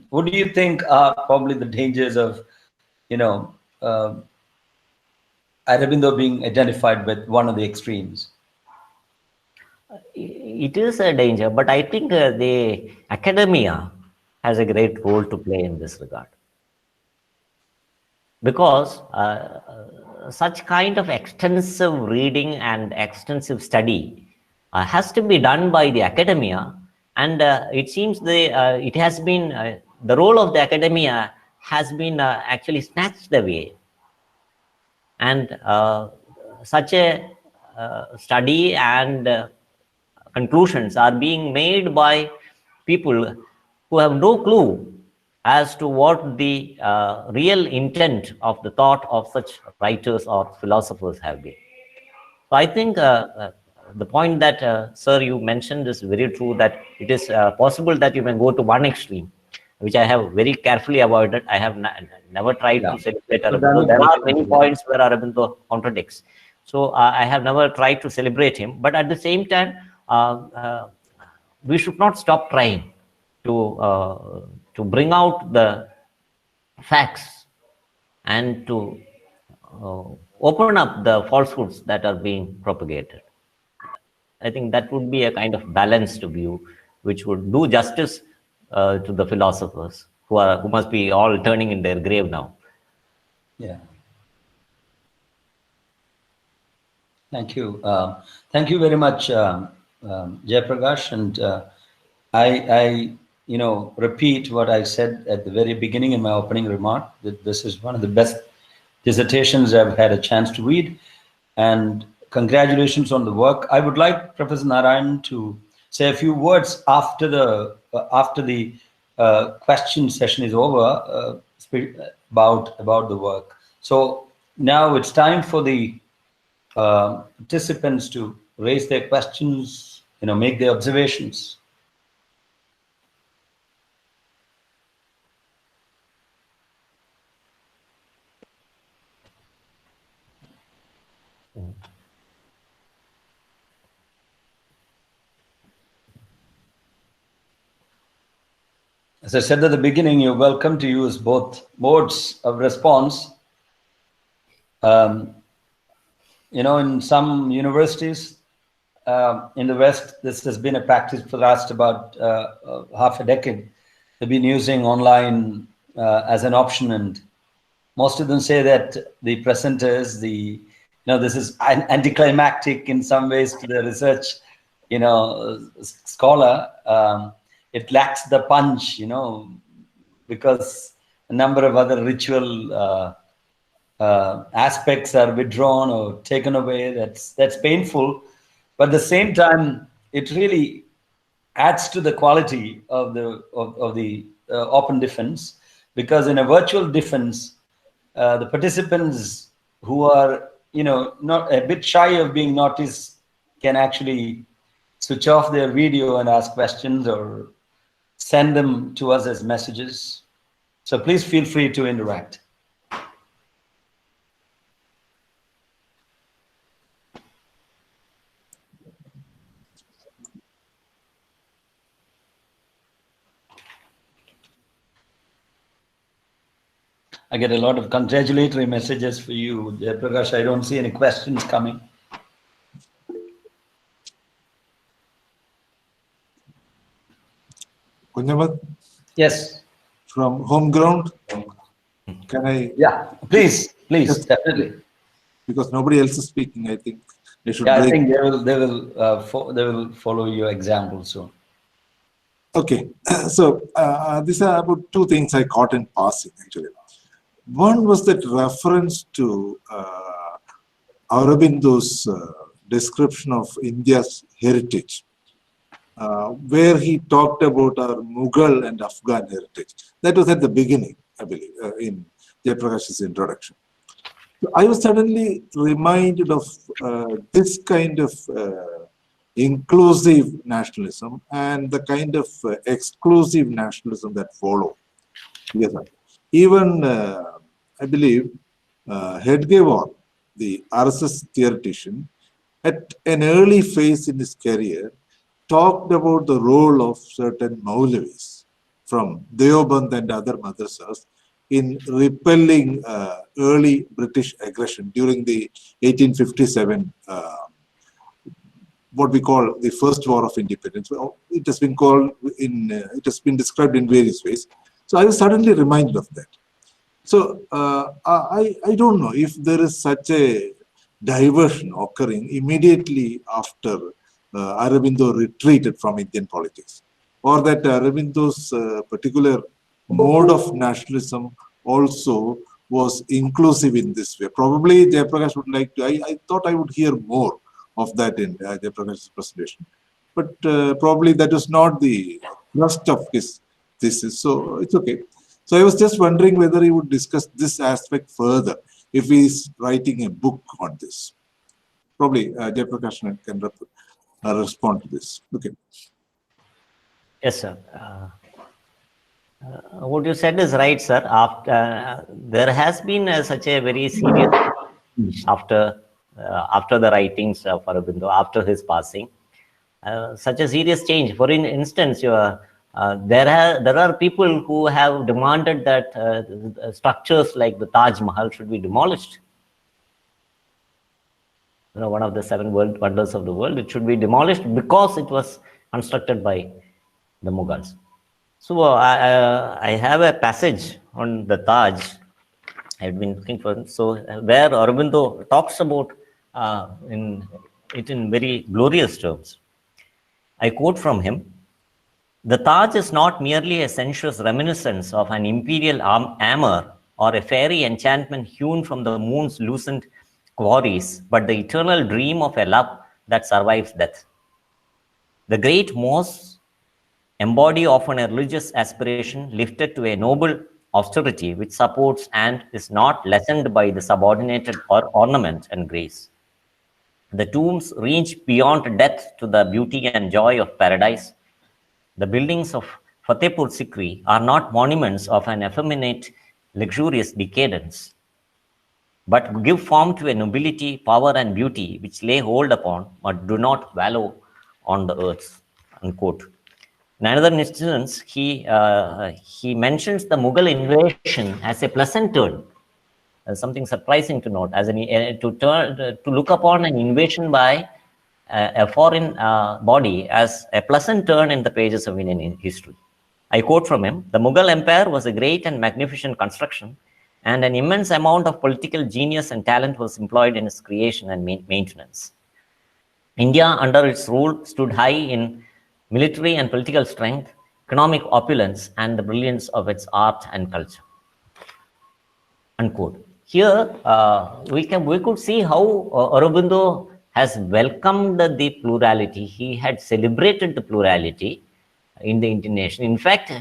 what do you think are probably the dangers of, Aurobindo being identified with one of the extremes? It is a danger, but I think the academia has a great role to play in this regard. Because such kind of extensive reading and extensive study has to be done by the academia, and it seems it has been the role of the academia has been actually snatched away, and such a study and conclusions are being made by people who have no clue as to what the real intent of the thought of such writers or philosophers have been. So I think the point that, sir, you mentioned is very true, that it is possible that you may go to one extreme, which I have very carefully avoided. I have never tried to celebrate Aurobindo. There are many points where Aurobindo contradicts. So I have never tried to celebrate him. But at the same time, we should not stop trying to bring out the facts and to open up the falsehoods that are being propagated. I think that would be a kind of balanced view, which would do justice to the philosophers who must be all turning in their grave now. Yeah. Thank you. Thank you very much, Jayaprakash. And I repeat what I said at the very beginning in my opening remark, that this is one of the best dissertations I've had a chance to read. And congratulations on the work. I would like Professor Narayanan to say a few words after the question session is over about the work. So now it's time for the participants to raise their questions, make their observations. As I said at the beginning, you're welcome to use both modes of response. In some universities in the West, this has been a practice for the last about half a decade. They've been using online as an option, and most of them say that the presenters, this is anticlimactic in some ways to the research, scholar. It lacks the punch, because a number of other ritual aspects are withdrawn or taken away. That's painful, but at the same time, it really adds to the quality of the open defense, because in a virtual defense, the participants who are, not a bit shy of being noticed can actually switch off their video and ask questions or send them to us as messages. So please feel free to interact. I get a lot of congratulatory messages for you, Jayaprakash. I don't see any questions coming. Kunhammed, Yes. from home ground, can I? Yeah, please, definitely. Because nobody else is speaking, I think they should Yeah, I break. think they will follow your example soon. Okay, so these are about two things I caught in passing, actually. One was that reference to Aurobindo's description of India's heritage, where he talked about our Mughal and Afghan heritage. That was at the beginning, I believe, in Jayaprakash's introduction. So I was suddenly reminded of this kind of inclusive nationalism and the kind of exclusive nationalism that follow. Yes, sir. Even, I believe, Hedgewar, the RSS theoretician, at an early phase in his career, talked about the role of certain Maulavis from Deoband and other madrasas in repelling early British aggression during the 1857 what we call the First War of Independence. It has been called it has been described in various ways. So I was suddenly reminded of that. So I don't know if there is such a diversion occurring immediately after Aurobindo retreated from Indian politics, or that Aurobindo's particular mode of nationalism also was inclusive in this way. Probably Jayaprakash would like to, I thought I would hear more of that in Jayaprakash's presentation. But probably that is not the thrust of his thesis, so it's okay. So I was just wondering whether he would discuss this aspect further if he is writing a book on this. Probably Jayaprakash can respond to this. Okay. Yes, sir. What you said is right, sir. After there has been such a very serious after the writings of Aurobindo, after his passing, such a serious change. For instance, there are people who have demanded that structures like the Taj Mahal should be demolished. One of the 7 world wonders of the world, it should be demolished because it was constructed by the Mughals. So I have a passage on the Taj I've been looking for. So where Aurobindo talks about in very glorious terms. I quote from him: "The Taj is not merely a sensuous reminiscence of an imperial armor or a fairy enchantment hewn from the moon's lucent quarries, but the eternal dream of a love that survives death. The great mosques embody often a religious aspiration lifted to a noble austerity which supports and is not lessened by the subordinated ornament and grace. The tombs reach beyond death to the beauty and joy of paradise. The buildings of Fatehpur Sikri are not monuments of an effeminate, luxurious decadence, but give form to a nobility, power, and beauty which lay hold upon but do not wallow on the earth." Unquote. In another instance, he mentions the Mughal invasion as a pleasant turn. Something surprising to note, as to look upon an invasion by a foreign body as a pleasant turn in the pages of Indian history. I quote from him: "The Mughal Empire was a great and magnificent construction, and an immense amount of political genius and talent was employed in its creation and maintenance. India, under its rule, stood high in military and political strength, economic opulence, and the brilliance of its art and culture." Unquote. Here, we could see how Aurobindo has welcomed the plurality. He had celebrated the plurality in the Indian nation. In fact,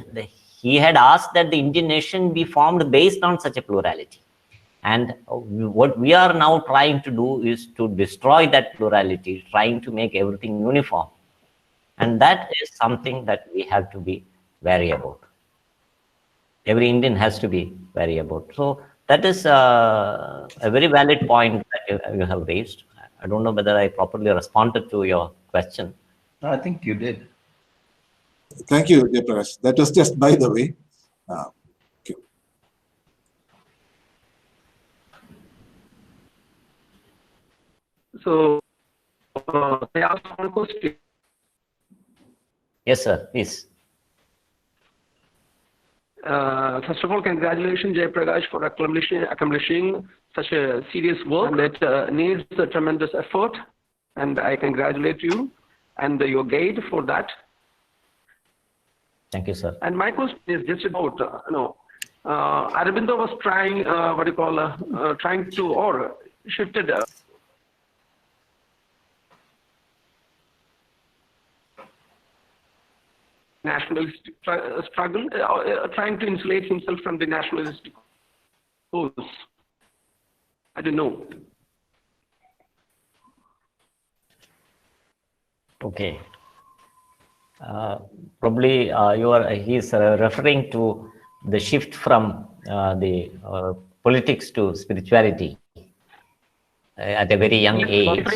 he had asked that the Indian nation be formed based on such a plurality. And what we are now trying to do is to destroy that plurality, trying to make everything uniform. And that is something that we have to be wary about. Every Indian has to be wary about. So that is a very valid point that you have raised. I don't know whether I properly responded to your question. No, I think you did. Thank you, Jayaprakash. That was just by the way. Okay. So, I asked one question. Yes, sir, please. First of all, congratulations, Jayaprakash, for accomplishing such a serious work that needs a tremendous effort, and I congratulate you and your guide for that. Thank you, sir. And my question is just about, Aurobindo was trying, trying to, or shifted nationalistic struggle, trying to insulate himself from the nationalistic cause. I don't know. Okay. Probably he's referring to the shift from the politics to spirituality at a very young age.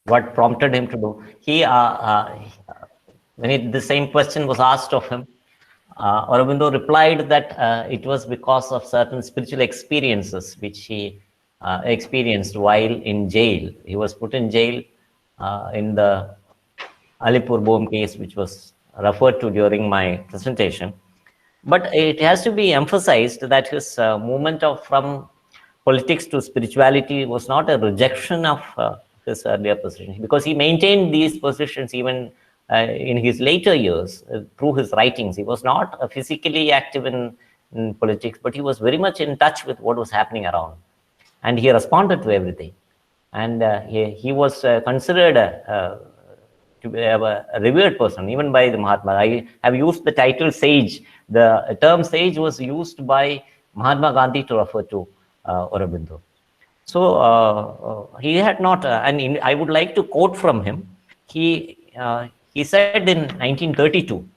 What prompted him to do? When the same question was asked of him, Aurobindo replied that it was because of certain spiritual experiences which he experienced while in jail. He was put in jail in the Alipur bomb case, which was referred to during my presentation. But it has to be emphasized that his movement from politics to spirituality was not a rejection of his earlier positions, because he maintained these positions even in his later years through his writings. He was not physically active in politics, but he was very much in touch with what was happening around, and he responded to everything. And he was considered to be a revered person, even by the Mahatma. I have used the title sage. The term sage was used by Mahatma Gandhi to refer to Aurobindo. So he had not, and I would like to quote from him. He said in 1932,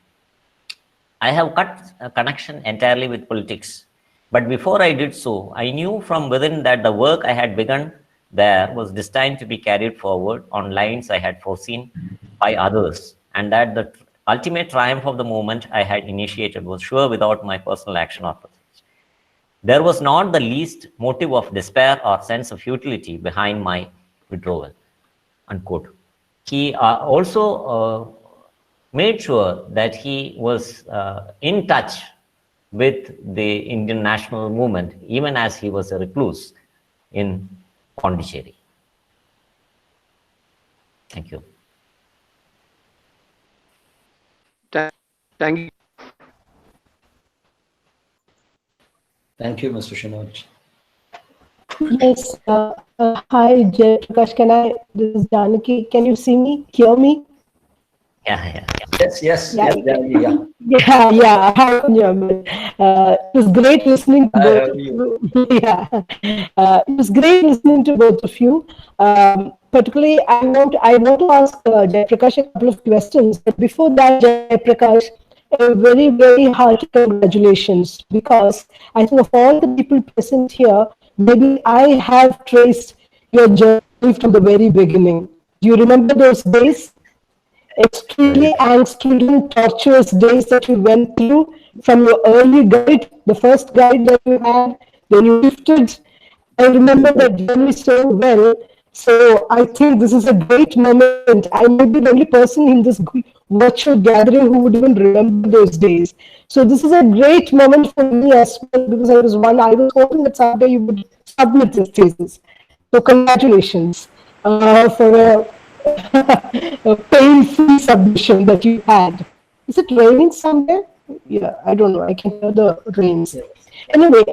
"I have cut a connection entirely with politics. But before I did so, I knew from within that the work I had begun there was destined to be carried forward on lines I had foreseen by others, and that the ultimate triumph of the movement I had initiated was sure without my personal action or participation. There was not the least motive of despair or sense of futility behind my withdrawal." Unquote. He also made sure that he was in touch with the Indian national movement, even as he was a recluse in Pondicherry. Thank you. Thank you. Thank you, Mr. Shinoj. Yes. Hi, Jayaprakash. This is Janaki. Can you see me, hear me? Yeah. Yes. Yeah. Yeah. How Kunhammed? It was great listening to both of you. Yeah. It was great listening to both of you. Particularly, I want to ask Jayaprakash a couple of questions. But before that, Jayaprakash, a very, very hearty congratulations, because I think of all the people present here, maybe I have traced your journey from the very beginning. Do you remember those days? Extremely angst-ridden, torturous days that you went through from your early guide, the first guide that you had, then you shifted. I remember that journey so well. So I think this is a great moment. I may be the only person in this virtual gathering who would even remember those days. So this is a great moment for me as well, because I was hoping that someday you would submit this thesis. So congratulations for a pain-free submission that you had. Is it raining somewhere? Yeah, I don't know. I can hear the rains. Anyway,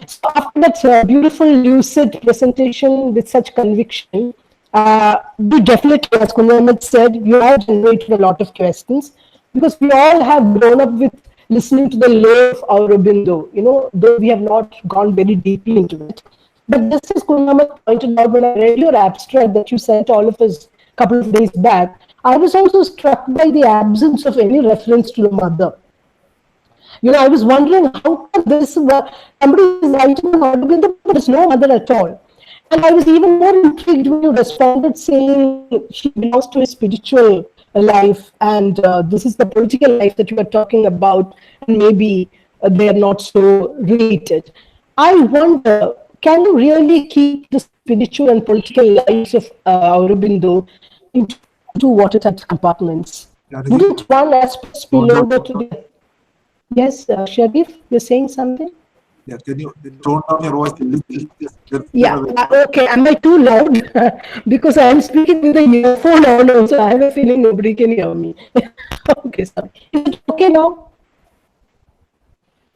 so after that beautiful, lucid presentation with such conviction, You definitely, as Kunhammed said, you have generated a lot of questions because we all have grown up with listening to the lore of Aurobindo, though we have not gone very deeply into it. But just as Kunhammed pointed out, when I read your abstract that you sent all of us a couple of days back, I was also struck by the absence of any reference to the mother. I was wondering how come this somebody is writing on Aurobindo, but there's no mother at all. And I was even more intrigued when you responded saying she belongs to a spiritual life, and this is the political life that you are talking about, and maybe they are not so related. I wonder, can you really keep the spiritual and political lives of Aurobindo into two watertight compartments? Wouldn't one aspect spill over to the... Yes, Sherrif, you're saying something? Yeah, can you tone down your voice a little? Yeah, okay. Am I too loud? Because I am speaking with the earphone on, so I have a feeling nobody can hear me. Okay, sorry. Is it okay now?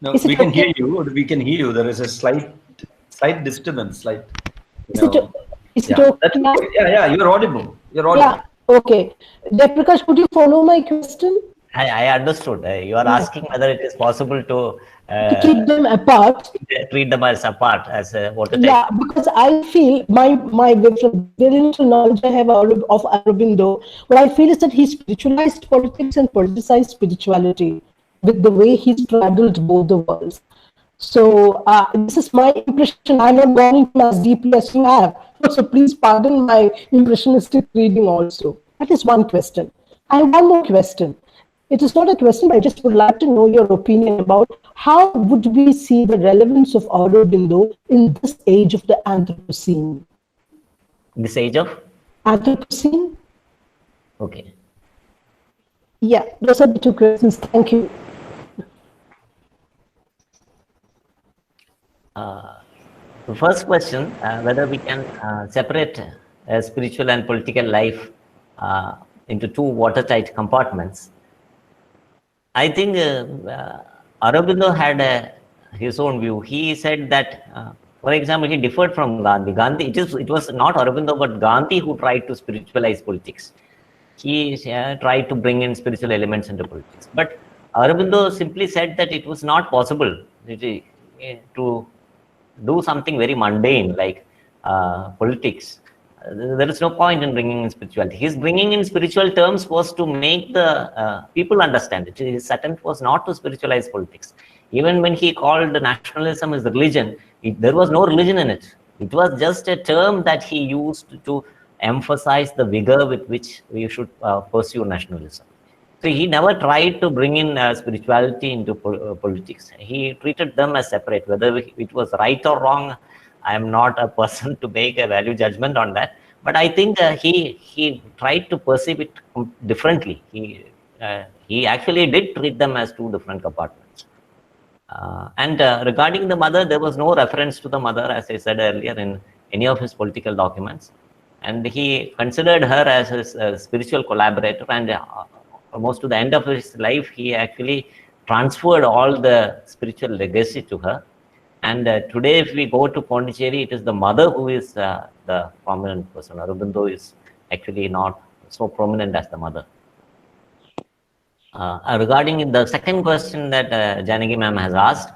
No, Is it we can okay? hear you. We can hear you. There is a slight disturbance. Is it Yeah, okay that's now? okay. Yeah, you're audible. You're audible. Yeah, okay. Jayaprakash, could you follow my question? I understood. You are asking whether it is possible to keep them apart. treat them as apart, as a watertight. Yeah, because I feel my very little knowledge I have of Aurobindo, what I feel is that he spiritualized politics and politicized spirituality with the way he straddled both the worlds. So this is my impression. I'm not going into as deeply as you have. So please pardon my impressionistic reading also. That is one question. I have one more question. It is not a question, but I just would like to know your opinion about how would we see the relevance of Aurobindo in this age of the Anthropocene? This age of? Anthropocene? Okay. Yeah, those are the two questions. Thank you. The first question, whether we can separate spiritual and political life into two watertight compartments. I think Aurobindo had his own view. He said that, for example, he differed from Gandhi. It was not Aurobindo, but Gandhi who tried to spiritualize politics. He tried to bring in spiritual elements into politics. But Aurobindo simply said that it was not possible to do something very mundane like politics. There is no point in bringing in spirituality. His bringing in spiritual terms was to make the people understand it. His attempt was not to spiritualize politics. Even when he called nationalism as religion, there was no religion in it. It was just a term that he used to emphasize the vigor with which we should pursue nationalism. So he never tried to bring in spirituality into politics. He treated them as separate. Whether it was right or wrong, I am not a person to make a value judgment on that. But I think he tried to perceive it differently. He actually did treat them as two different compartments. And regarding the mother, there was no reference to the mother, as I said earlier, in any of his political documents. And he considered her as his spiritual collaborator, and almost to the end of his life, he actually transferred all the spiritual legacy to her. And today, if we go to Pondicherry, it is the mother who is the prominent person. Aurobindo is actually not so prominent as the mother. Regarding the second question that Janaki ma'am has asked,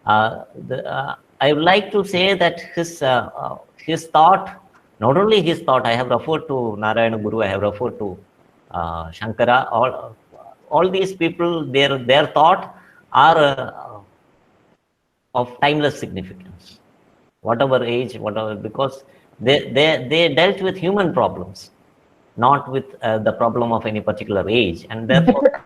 I would like to say that his thought, not only his thought, I have referred to Narayana Guru, I have referred to Shankara, all these people, their thought are of timeless significance, whatever age, whatever, because they dealt with human problems, not with the problem of any particular age, and therefore.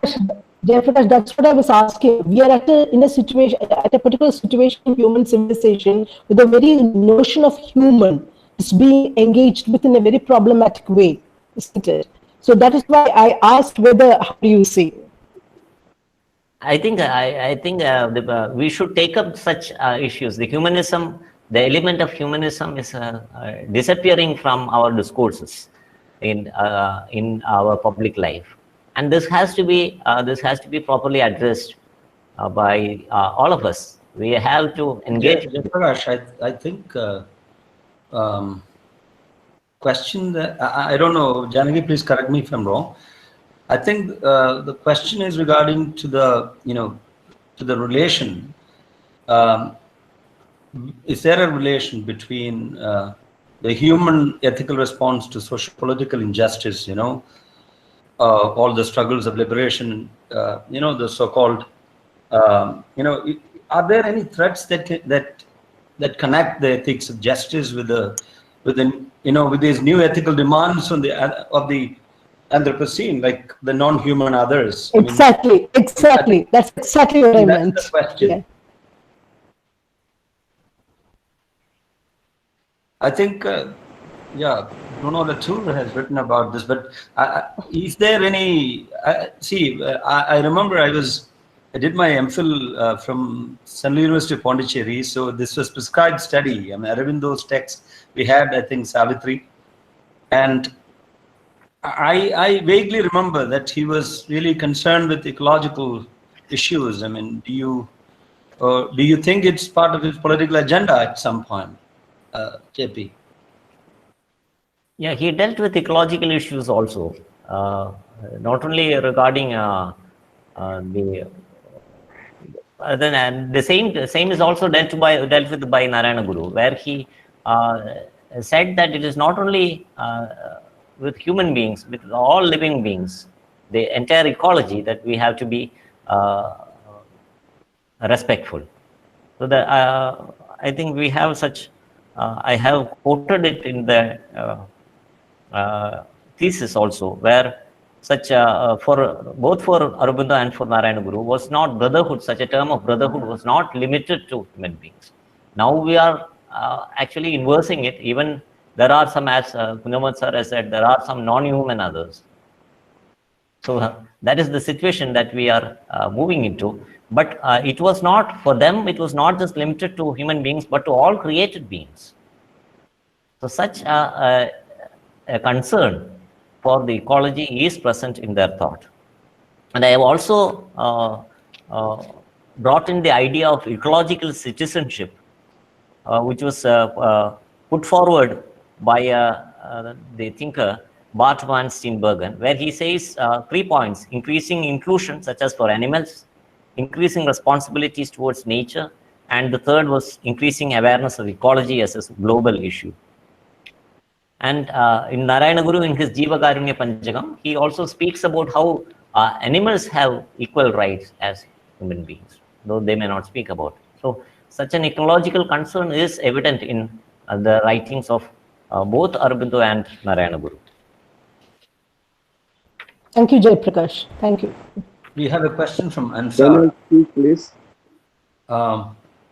Jayaprakash, that's what I was asking. We are at a particular situation in human civilization, with the very notion of human is being engaged with in a very problematic way, isn't it? So that is why I asked whether, how do you see? I think we should take up such issues. The humanism, the element of humanism is disappearing from our discourses in our public life, and this has to be properly addressed by all of us. We have to engage. Jayaprakash, I think question that I don't know, Janagi, please correct me if I'm wrong. I think the question is regarding to the, to the relation. Is there a relation between the human ethical response to socio-political injustice, all the struggles of liberation, the so-called, are there any threats that connect the ethics of justice with with these new ethical demands of the Anthropocene, like the non-human others? Exactly. That's exactly what I meant. That's the question. Yeah. I think, Bruno Latour has written about this, but is there any, I remember I did my MPhil from Central University of Pondicherry, so this was prescribed study. Aurobindo's text, we had, I think, Savitri, and I vaguely remember that he was really concerned with ecological issues. Do you think it's part of his political agenda at some point? JP? Yeah, he dealt with ecological issues also, not only regarding the same is also dealt with by Narayana Guru, where he said that it is not only with human beings, with all living beings, the entire ecology, that we have to be respectful. So that I think we have such. I have quoted it in the thesis also, where such for both for Aurobindo and for Narayana Guru was not brotherhood. Such a term of brotherhood was not limited to human beings. Now we are actually inversing it. Even there are some, as Kunhammed sir has said, there are some non-human others. So that is the situation that we are moving into. But it was not, for them, it was not just limited to human beings, but to all created beings. So such a concern for the ecology is present in their thought. And I have also brought in the idea of ecological citizenship, which was put forward by the thinker Bart van Steenbergen, where he says 3 points: increasing inclusion, such as for animals, increasing responsibilities towards nature, and the third was increasing awareness of ecology as a global issue. And in Narayana Guru, in his Jiva Karunya Panchakam, he also speaks about how animals have equal rights as human beings, though they may not speak about it. So such an ecological concern is evident in the writings of both Aurobindo and Narayana Guru. Thank you, Jayaprakash. Thank you. We have a question from Can Ansar. I speak, please?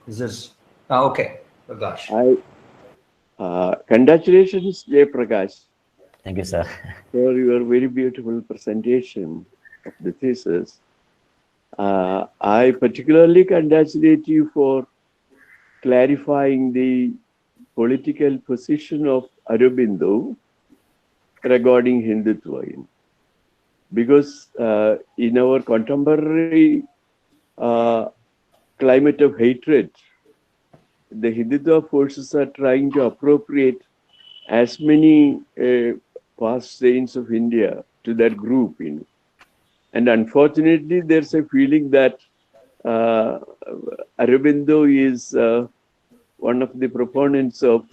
Is this okay? Prakash. Congratulations, Jayaprakash, Thank you, sir. for your very beautiful presentation of the thesis. I particularly congratulate you for clarifying the political position of Aurobindo regarding Hindutva. Because in our contemporary climate of hatred, the Hindutva forces are trying to appropriate as many past saints of India to that group. And unfortunately, there's a feeling that Aurobindo is one of the proponents of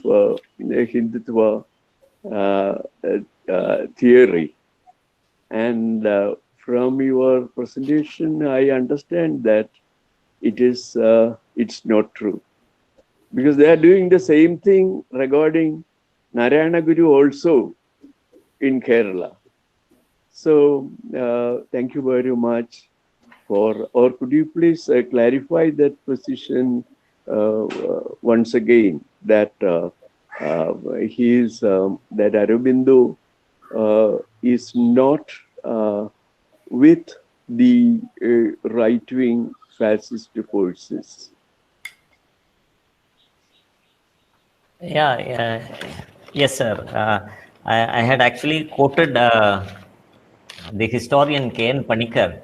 Hindutva theory. And from your presentation, I understand that it's not true. Because they are doing the same thing regarding Narayana Guru also in Kerala. So thank you very much or could you please clarify that position once again, that that Aurobindo is not with the right-wing fascist forces. Yes, sir. I had actually quoted the historian K.N. Panikar,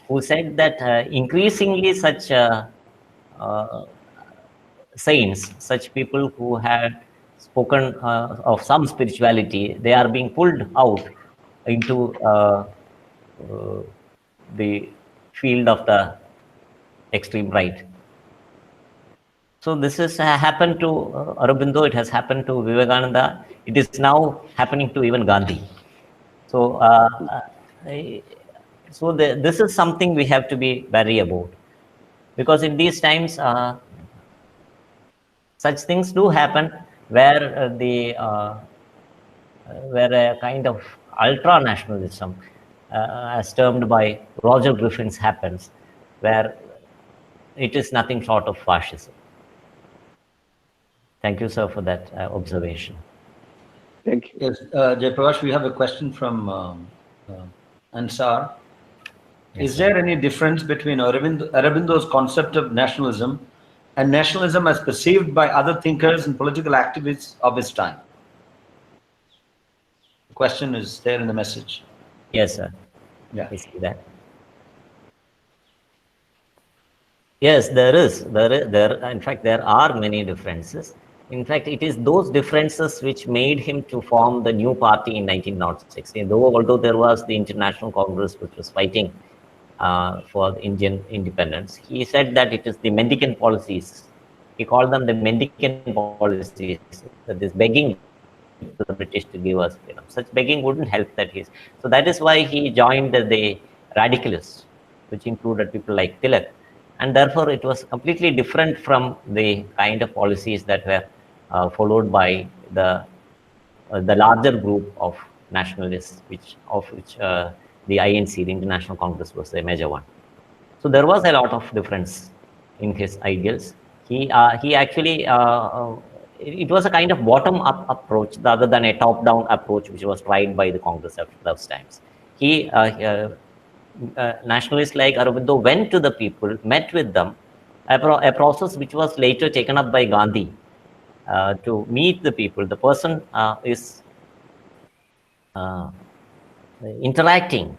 who said that increasingly such saints, such people who had spoken of some spirituality, they are being pulled out into the field of the extreme right. So this has happened to Aurobindo, it has happened to Vivekananda, it is now happening to even Gandhi. So, this is something we have to be wary about, because in these times, such things do happen where where a kind of ultra-nationalism, as termed by Roger Griffiths, happens, where it is nothing short of fascism. Thank you, sir, for that observation. Thank you. Yes, Jayaprakash, we have a question from Ansar. Yes, Is there any difference between Aurobindo's concept of nationalism and nationalism as perceived by other thinkers and political activists of his time? The question is there in the message. Yes, sir. Yeah. I see that. Yes, there is. In fact, there are many differences. In fact, it is those differences which made him to form the new party in 1906. Although there was the International Congress which was fighting for Indian independence, he said that it is the mendicant policies. He called them the mendicant policies, that is begging to the British to give us freedom. Such begging wouldn't help that case. So that is why he joined the radicalists, which included people like Tilak. And therefore, it was completely different from the kind of policies that were followed by the larger group of nationalists, of which the INC, the International Congress, was a major one. So there was a lot of difference in his ideals. He actually, it was a kind of bottom-up approach rather than a top-down approach, which was tried by the Congress after those times. Nationalists like Aurobindo went to the people, met with them, a process which was later taken up by Gandhi to meet the people. The person is interacting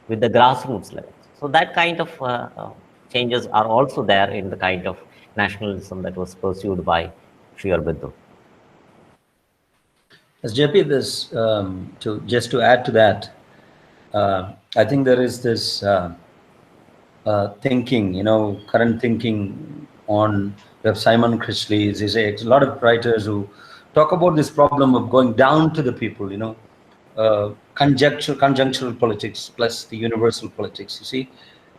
with the grassroots level. So that kind of changes are also there in the kind of nationalism that was pursued by Sri Aurobindo. As JP, just to add to that, I think there is this thinking, current thinking on. We have Simon Critchley, a lot of writers who talk about this problem of going down to the people, conjunctural politics plus the universal politics, you see.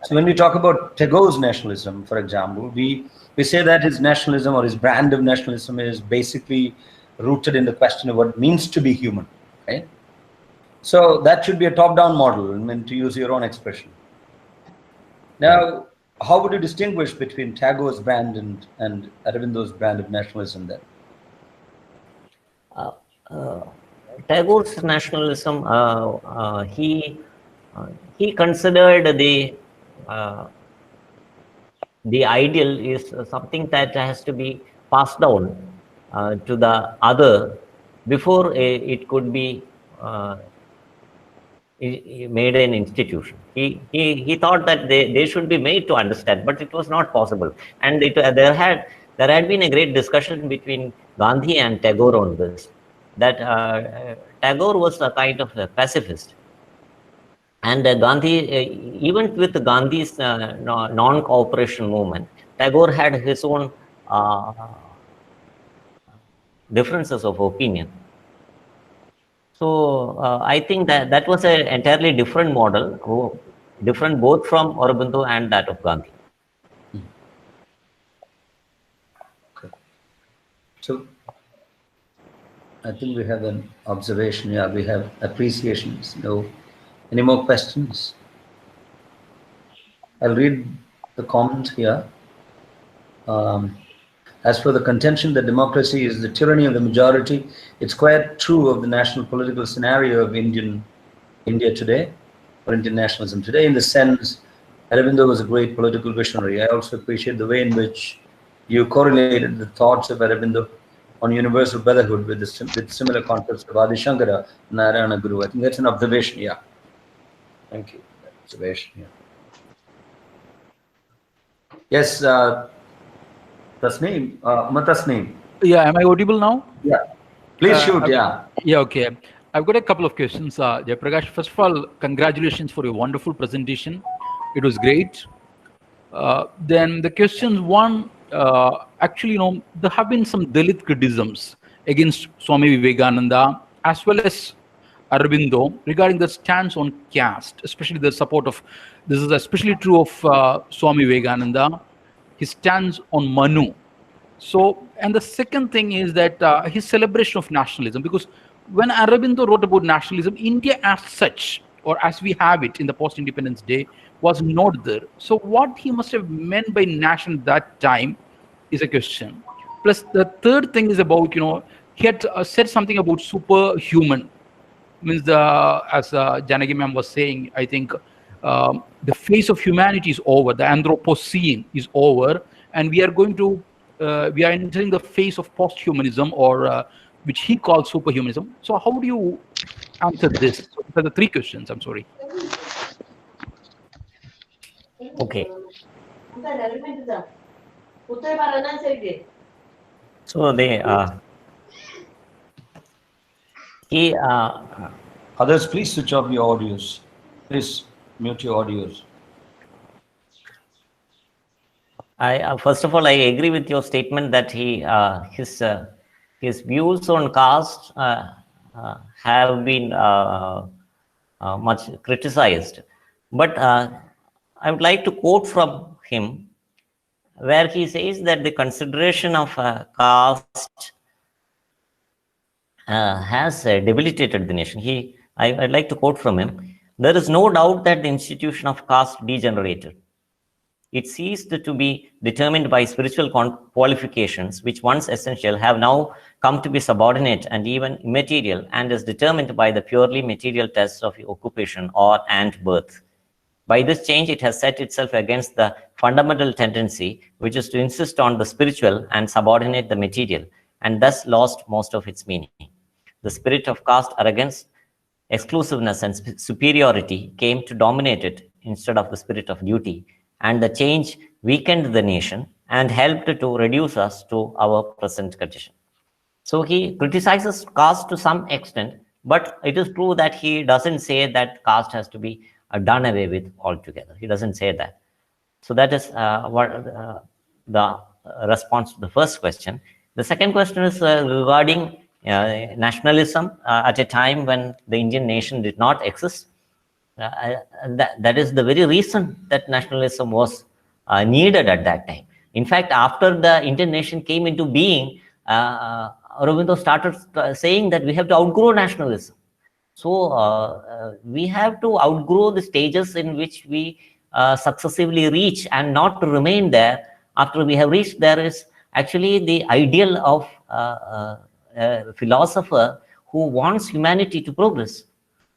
So when we talk about Tagore's nationalism, for example, we say that his nationalism or his brand of nationalism is basically rooted in the question of what it means to be human, right? So that should be a top-down model, to use your own expression. Now, how would you distinguish between Tagore's brand and Aurobindo's brand of nationalism then? Tagore's nationalism, he considered the ideal is something that has to be passed down to the other before it could be made an institution. He thought that they should be made to understand, but it was not possible. And there had been a great discussion between Gandhi and Tagore on this, that Tagore was a kind of a pacifist. And Gandhi, even with Gandhi's non-cooperation movement, Tagore had his own differences of opinion. So I think that was an entirely different model, different both from Aurobindo and that of Gandhi. Okay. So I think we have an observation. Yeah, we have appreciations. No, any more questions? I'll read the comment here. As for the contention that democracy is the tyranny of the majority, it's quite true of the national political scenario of India today, or Indian nationalism today, in the sense Aurobindo was a great political visionary. I also appreciate the way in which you correlated the thoughts of Aurobindo on universal brotherhood with similar concepts of Adi Shankara, Narayanan Guru. I think that's an observation, yeah. Thank you. Observation, yeah. Yes, Tasneem, Tasneem. Yeah, am I audible now? Yeah. Please shoot, yeah. Yeah, okay. I've got a couple of questions. Jayaprakash, first of all, congratulations for your wonderful presentation. It was great. Then the questions one, actually, there have been some Dalit criticisms against Swami Vivekananda as well as Aurobindo regarding the stance on caste, especially the support of, this is especially true of Swami Vivekananda, his stance on Manu. So, and the second thing is that his celebration of nationalism, because when Aurobindo wrote about nationalism, India as such, or as we have it in the post-independence day, was not there. So what he must have meant by nation that time is a question. Plus, the third thing is about, he had said something about superhuman. Means as Janagi ma'am was saying, I think the phase of humanity is over, the Anthropocene is over, and we are going to, we are entering the phase of post-humanism, or which he calls superhumanism. So how do you answer this? So these are the three questions, I'm sorry. Okay. So Others, please switch off your audios. Please mute your audios. First of all, I agree with your statement that his views on caste have been much criticized. But I would like to quote from him, where he says that the consideration of caste has debilitated the nation. I'd like to quote from him. There is no doubt that the institution of caste degenerated. It ceased to be determined by spiritual qualifications, which once essential have now come to be subordinate and even immaterial, and is determined by the purely material tests of occupation and birth. By this change, it has set itself against the fundamental tendency, which is to insist on the spiritual and subordinate the material, and thus lost most of its meaning. The spirit of caste arrogance, exclusiveness, and superiority came to dominate it instead of the spirit of duty, and the change weakened the nation and helped to reduce us to our present condition. So he criticizes caste to some extent, but it is true that he doesn't say that caste has to be done away with altogether. He doesn't say that. So that is the response to the first question. The second question is regarding nationalism at a time when the Indian nation did not exist. That is the very reason that nationalism was needed at that time. In fact, after the Indian nation came into being, Aurobindo started saying that we have to outgrow nationalism. So we have to outgrow the stages in which we successively reach, and not to remain there. After we have reached there is actually the ideal of a philosopher who wants humanity to progress.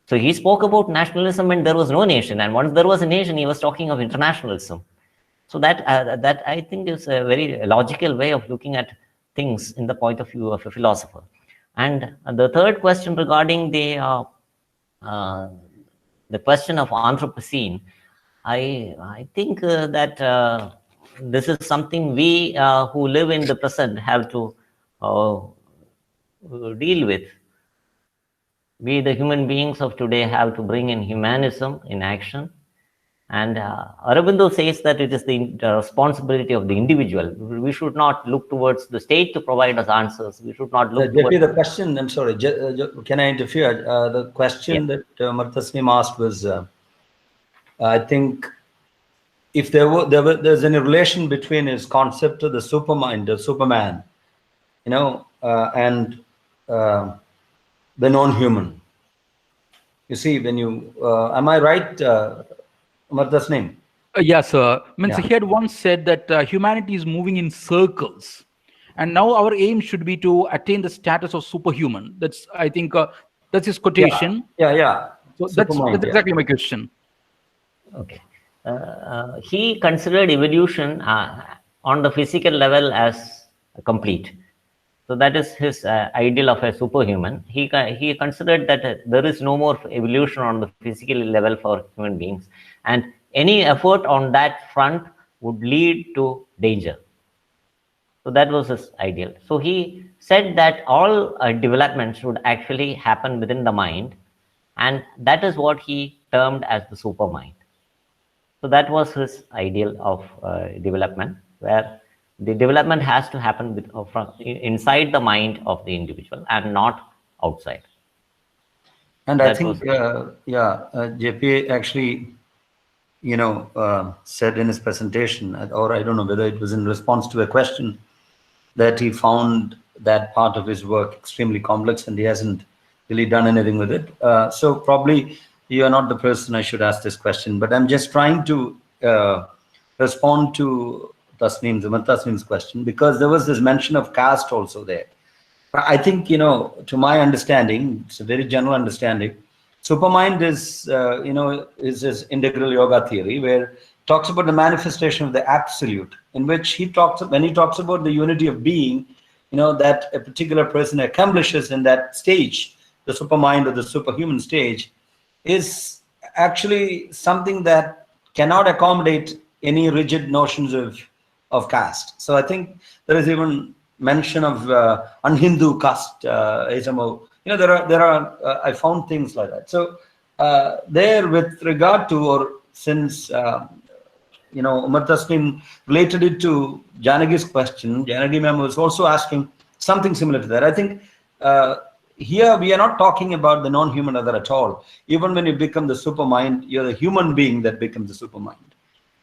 So he spoke about nationalism when there was no nation, and once there was a nation, he was talking of internationalism. So that I think is a very logical way of looking at things in the point of view of a philosopher. And the third question regarding the question of Anthropocene, I think that this is something we who live in the present have to deal with. We, the human beings of today, have to bring in humanism in action. And Aurobindo says that it is the responsibility of the individual. We should not look towards the state to provide us answers. We should not look towards... The question, I'm sorry, can I interfere? The question that Martasneem asked was, I think, if there's any relation between his concept of the supermind, the Superman, and the non-human. You see, when you, am I right, Martasneem? Yes, sir. He had once said that humanity is moving in circles. And now our aim should be to attain the status of superhuman. That's, I think, that's his quotation. Yeah. So that's exactly my question. Okay. He considered evolution on the physical level as complete. So that is his ideal of a superhuman. He considered that there is no more evolution on the physical level for human beings, and any effort on that front would lead to danger. So that was his ideal. So he said that all development should actually happen within the mind, and that is what he termed as the supermind. So that was his ideal of development, where the development has to happen from inside the mind of the individual and not outside. And I think, JP actually, said in his presentation, or I don't know whether it was in response to a question, that he found that part of his work extremely complex and he hasn't really done anything with it. So probably you are not the person I should ask this question, but I'm just trying to respond to Tasneem's question, because there was this mention of caste also there. I think, to my understanding, it's a very general understanding, supermind is, is this integral yoga theory where it talks about the manifestation of the absolute, in which when he talks about the unity of being, that a particular person accomplishes in that stage, the supermind or the superhuman stage, is actually something that cannot accommodate any rigid notions of caste. So I think there is even mention of un-Hindu caste. There are I found things like that. So there, with regard to, or since Umar Tasneem related it to Janagi's question, Janagi ma'am was also asking something similar to that. I think here we are not talking about the non-human other at all. Even when you become the supermind, you're the human being that becomes the supermind.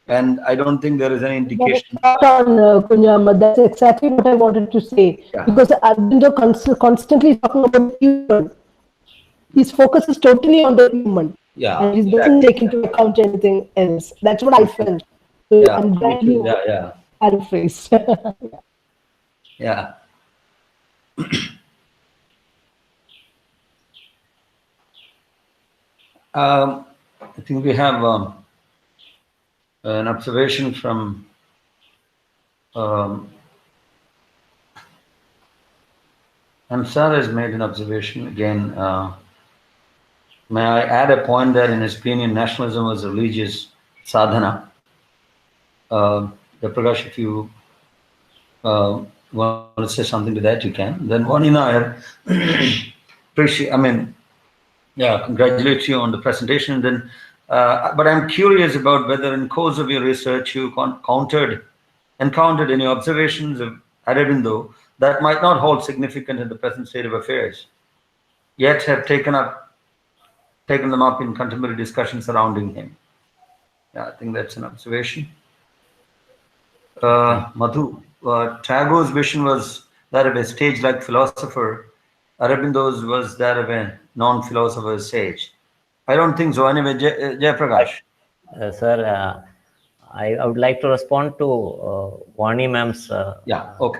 And I don't think there is any indication. Kunhammed, that's exactly what I wanted to say. Yeah. Because Aurobindo constantly talking about the human. His focus is totally on the human. Yeah. And he doesn't take into account anything else. That's what I felt. So Yeah. I'm glad you paraphrased. Yeah. I think we have an observation from Amsar has made an observation again. May I add a point that in his opinion, nationalism was a religious sadhana. Jayaprakash, if you want to say something to that, you can. Then Vani Nair, congratulate you on the presentation. Then, but I'm curious about whether in course of your research you encountered any observations of Aurobindo that might not hold significance in the present state of affairs, yet have taken them up in contemporary discussions surrounding him. Yeah, I think that's an observation. Madhu, Tagore's vision was that of a stage-like philosopher. Aurobindo's was that of a non-philosopher sage. I don't think so. Anyway, Jayaprakash. Sir, I would like to respond to Vani ma'am's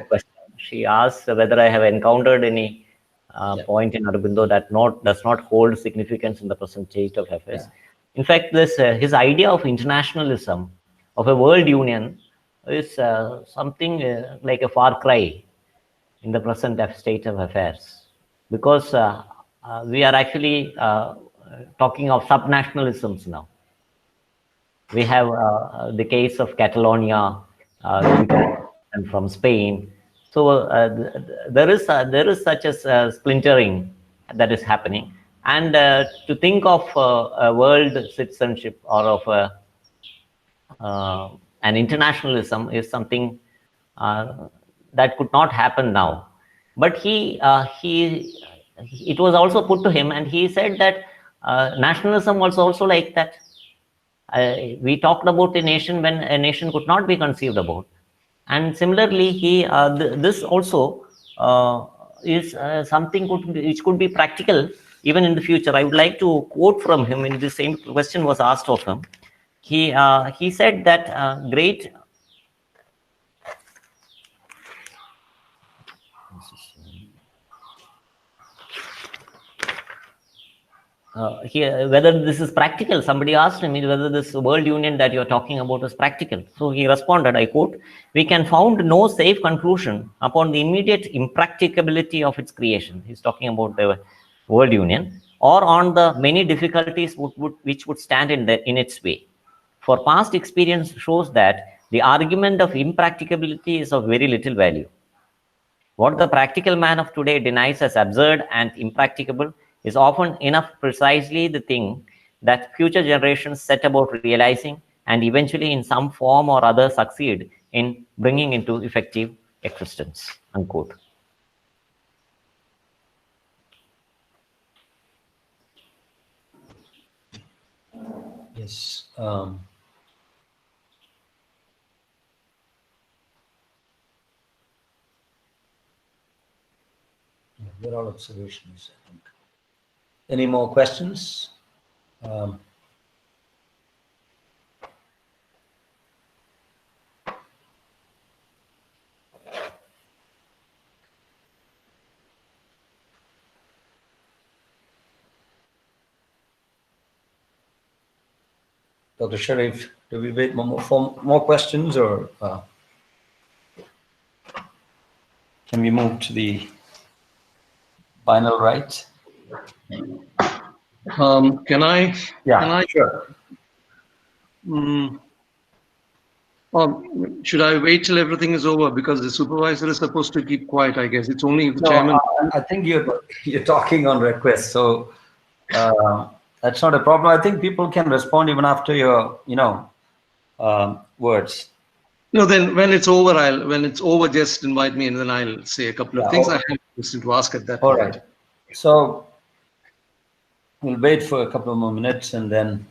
question. She asked whether I have encountered any point in Aurobindo that does not hold significance in the present state of affairs. Yeah. In fact, his idea of internationalism, of a world union, is something like a far cry in the present state of affairs, because we are actually talking of subnationalisms now. We have the case of Catalonia and from Spain. So there is such a splintering that is happening, and to think of a world citizenship or of an internationalism is something that could not happen now. But it was also put to him, and he said that nationalism was also like that. We talked about a nation when a nation could not be conceived about, and similarly, this also is something which could be practical even in the future. I would like to quote from him. In the same question was asked of him. He said that great. Whether this is practical. Somebody asked him whether this world union that you're talking about is practical. So he responded, I quote, "We can found no safe conclusion upon the immediate impracticability of its creation." He's talking about the world union, or on the many difficulties which would stand in its way. For past experience shows that the argument of impracticability is of very little value. What the practical man of today denies as absurd and impracticable is often enough precisely the thing that future generations set about realizing and eventually in some form or other succeed in bringing into effective existence. Unquote. Yes. They're all observations, I think. Any more questions? Dr. Sherrif, do we wait for more questions, or can we move to the final right? Can I? Yeah, can I, sure. Should I wait till everything is over? Because the supervisor is supposed to keep quiet, I guess. It's only the chairman. I think you're talking on request, so that's not a problem. I think people can respond even after your, words. No, then when it's over, just invite me and then I'll say a couple of things. Okay. I have a question to ask at that All point. right. So we'll wait for a couple of more minutes and then.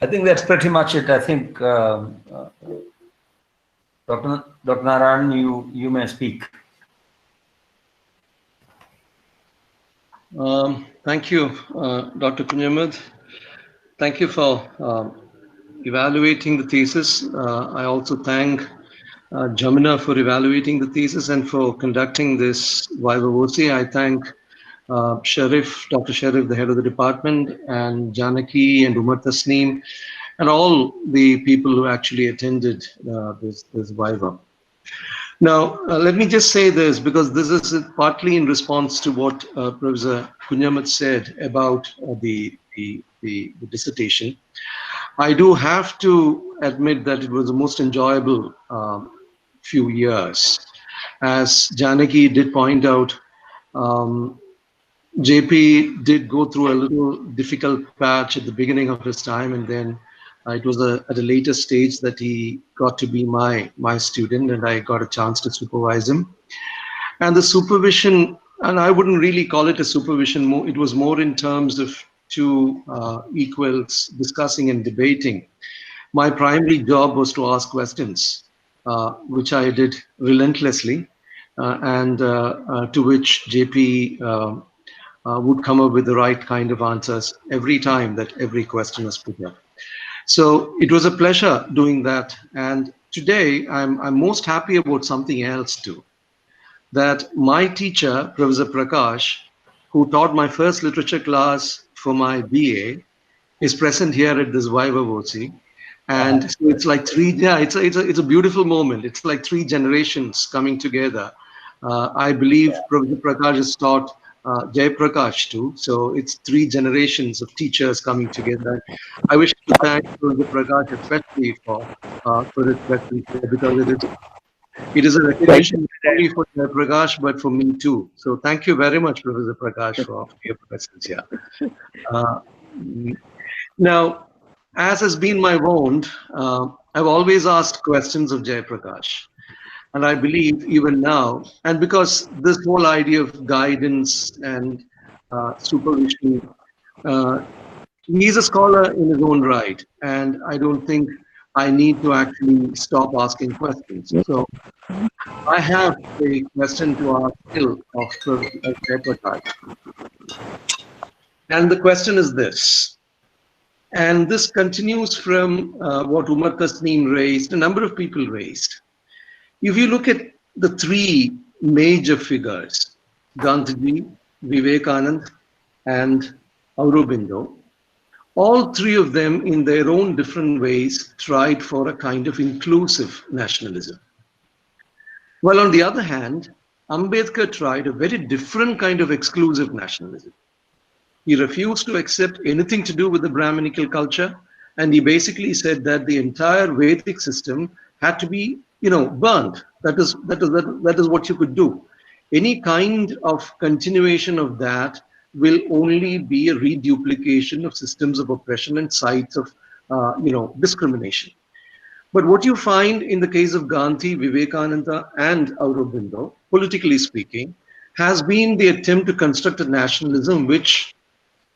I think that's pretty much it. I think, Dr. Narayanan, you may speak. Thank you, Dr. Kunhammed. Thank you for evaluating the thesis. I also thank Jamina for evaluating the thesis and for conducting this viva voce. I thank Sherrif, Dr. Sherrif, the head of the department, and Janaki and Umar Tasneem, and all the people who actually attended this viva. Now, let me just say this, because this is partly in response to what Professor Kunhammed said about the dissertation. I do have to admit that it was the most enjoyable few years. As Janaki did point out, JP did go through a little difficult patch at the beginning of his time, and then it was at a later stage that he got to be my student, and I got a chance to supervise him. And the supervision, and I wouldn't really call it a supervision, it was more in terms of two equals discussing and debating. My primary job was to ask questions, which I did relentlessly, and to which JP would come up with the right kind of answers every time that every question was put up. So it was a pleasure doing that. And today I'm most happy about something else too. That my teacher, Professor Prakash, who taught my first literature class for my BA, is present here at this viva voce. And so it's like it's a beautiful moment. It's like three generations coming together. I believe Professor Prakash has taught Jayaprakash too. So it's three generations of teachers coming together. I wish to thank Professor Prakash especially for his presence here, because it is a recognition not only for Jayaprakash but for me too. So thank you very much, Professor Prakash, for your presence here. Now, as has been my wont, I've always asked questions of Jayaprakash. And I believe even now, and because this whole idea of guidance and supervision, he's a scholar in his own right, and I don't think I need to actually stop asking questions. So I have a question to ask still of Jayaprakash. And the question is this, and this continues from what Umar Tasneem raised, a number of people raised. If you look at the three major figures, Gandhiji, Vivekanand, and Aurobindo, all three of them in their own different ways tried for a kind of inclusive nationalism. Well, on the other hand, Ambedkar tried a very different kind of exclusive nationalism. He refused to accept anything to do with the Brahminical culture, and he basically said that the entire Vedic system had to be, burned. That is what you could do. Any kind of continuation of that will only be a reduplication of systems of oppression and sites of, discrimination. But what you find in the case of Gandhi, Vivekananda, and Aurobindo, politically speaking, has been the attempt to construct a nationalism which,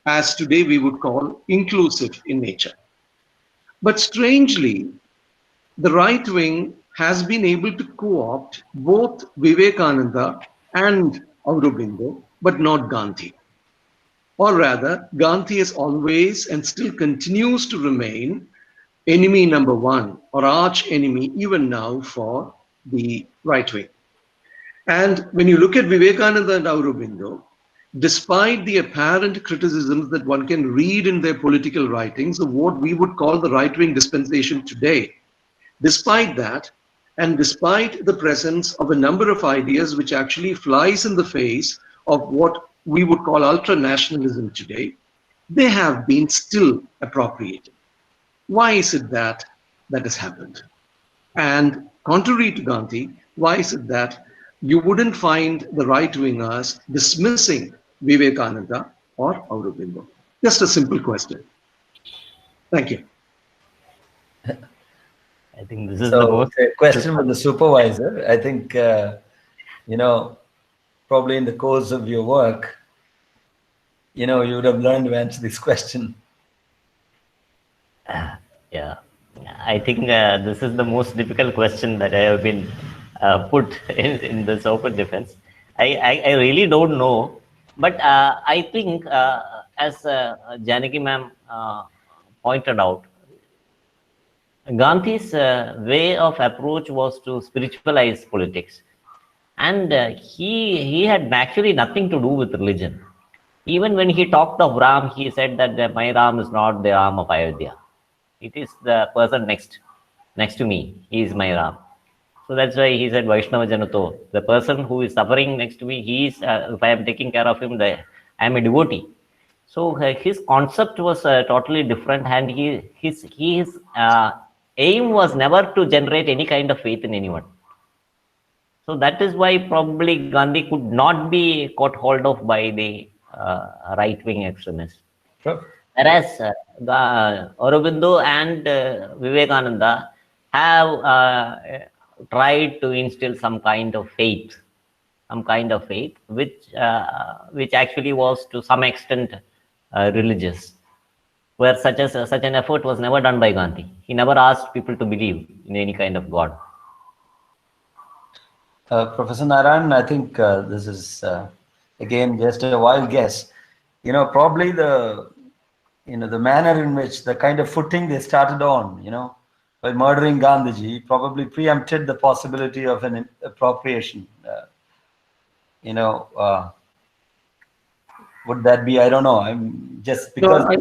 as today we would call, inclusive in nature. But strangely, the right wing has been able to co-opt both Vivekananda and Aurobindo, but not Gandhi. Or rather, Gandhi has always and still continues to remain enemy number one, or arch enemy even now for the right wing. And when you look at Vivekananda and Aurobindo, despite the apparent criticisms that one can read in their political writings of what we would call the right-wing dispensation today, despite that, and despite the presence of a number of ideas which actually flies in the face of what we would call ultra-nationalism today, they have been still appropriated. Why is it that has happened? And contrary to Gandhi, why is it that you wouldn't find the right-wingers dismissing Vivekananda or Aurobindo? Just a simple question. Thank you. I think this is So the most a question with the supervisor. I think, probably in the course of your work, you would have learned to answer this question. Yeah, I think this is the most difficult question that I have been put in this open defense. I really don't know, but I think as Janaki ma'am pointed out, Gandhi's way of approach was to spiritualize politics, and he had actually nothing to do with religion. Even when he talked of Ram, he said that my Ram is not the Ram of Ayodhya. It is the person next to me. He is my Ram. So that's why he said Vaishnava Janato. The person who is suffering next to me, he is. If I am taking care of him, I am a devotee. So his concept was totally different, and his aim was never to generate any kind of faith in anyone. So that is why probably Gandhi could not be caught hold of by the right-wing extremists. Sure. Whereas Aurobindo and Vivekananda have tried to instill some kind of faith, which actually was to some extent religious, where such an effort was never done by Gandhi. He never asked people to believe in any kind of God. Professor Narayanan, I think this is again just a wild guess. Probably the manner in which the kind of footing they started on, by murdering Gandhiji, probably preempted the possibility of an appropriation. Would that be? I don't know. I'm just because. No,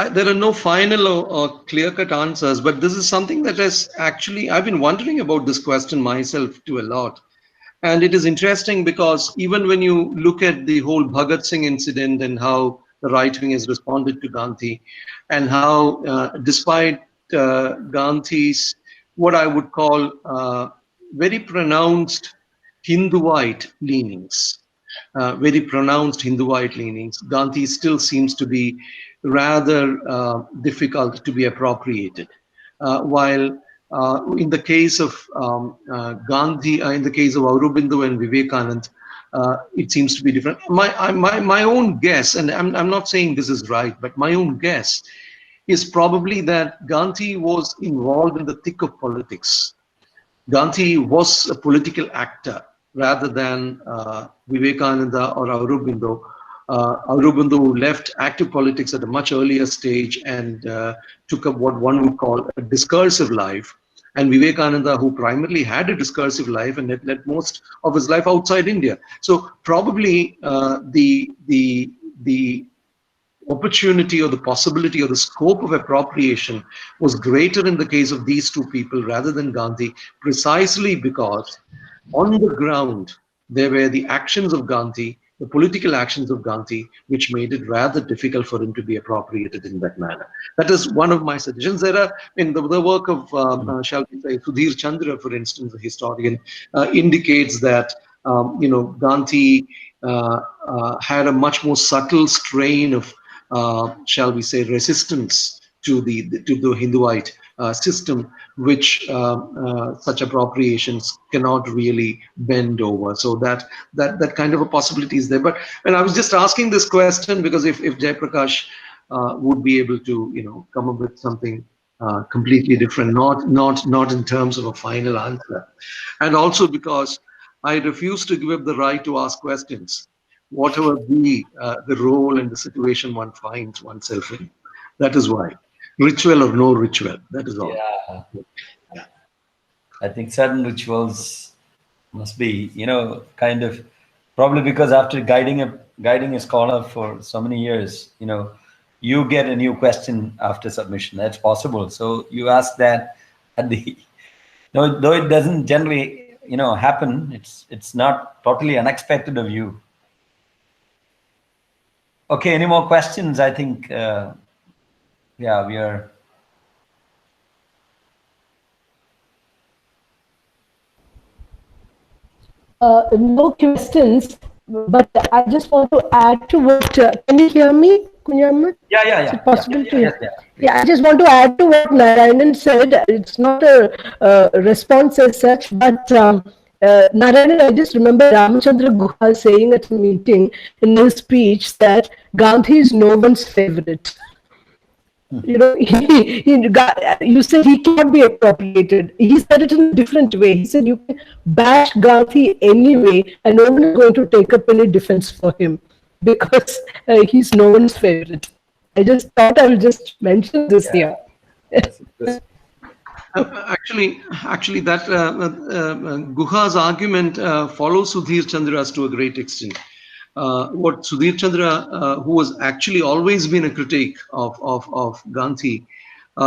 there are no final or clear-cut answers, but this is something that has actually, I've been wondering about this question myself too a lot. And it is interesting because even when you look at the whole Bhagat Singh incident and how the right wing has responded to Gandhi, and how despite Gandhi's, what I would call very pronounced Hinduite leanings, Gandhi still seems to be rather difficult to be appropriated. While in the case of Gandhi, in the case of Aurobindo and Vivekananda, it seems to be different. My own guess, and I'm not saying this is right, but my own guess is probably that Gandhi was involved in the thick of politics. Gandhi was a political actor rather than Vivekananda or Aurobindo. Aurobindo left active politics at a much earlier stage and took up what one would call a discursive life. And Vivekananda, who primarily had a discursive life and had led most of his life outside India. So probably opportunity or the possibility or the scope of appropriation was greater in the case of these two people rather than Gandhi, precisely because on the ground there were the actions of Gandhi, the political actions of Gandhi, which made it rather difficult for him to be appropriated in that manner. That is one of my suggestions. There are, in the work of, shall we say, Sudhir Chandra, for instance, the historian, indicates that, Gandhi had a much more subtle strain of, shall we say, resistance to the Hinduite system, which such appropriations cannot really bend over. So that kind of a possibility is there. But when I was just asking this question, because if Jayaprakash would be able to come up with something completely different, not in terms of a final answer, and also because I refuse to give up the right to ask questions, whatever be the role and the situation one finds oneself in. That is why. Ritual or no ritual, that is all. Yeah. I think certain rituals must be, kind of, probably because after guiding a scholar for so many years, you get a new question after submission. That's possible. So you ask that at the, though it doesn't generally, happen. It's not totally unexpected of you. Okay, any more questions? I think, yeah, we are. No questions, but I just want to add to what. Can you hear me, Kunhammed? Yeah. Is it possible to hear? Yeah. I just want to add to what Narayanan said. It's not a response as such, but Narayanan, I just remember Ramachandra Guha saying at a meeting in his speech that Gandhi is no one's favorite. You said he can't be appropriated. He said it in a different way. He said you can bash Gandhi anyway, and no one is going to take up any defense for him because he's no one's favorite. I just thought I will just mention this here. Actually, that Guha's argument follows Sudhir Chandra's to a great extent. What Sudhir Chandra, who has actually always been a critic of Gandhi,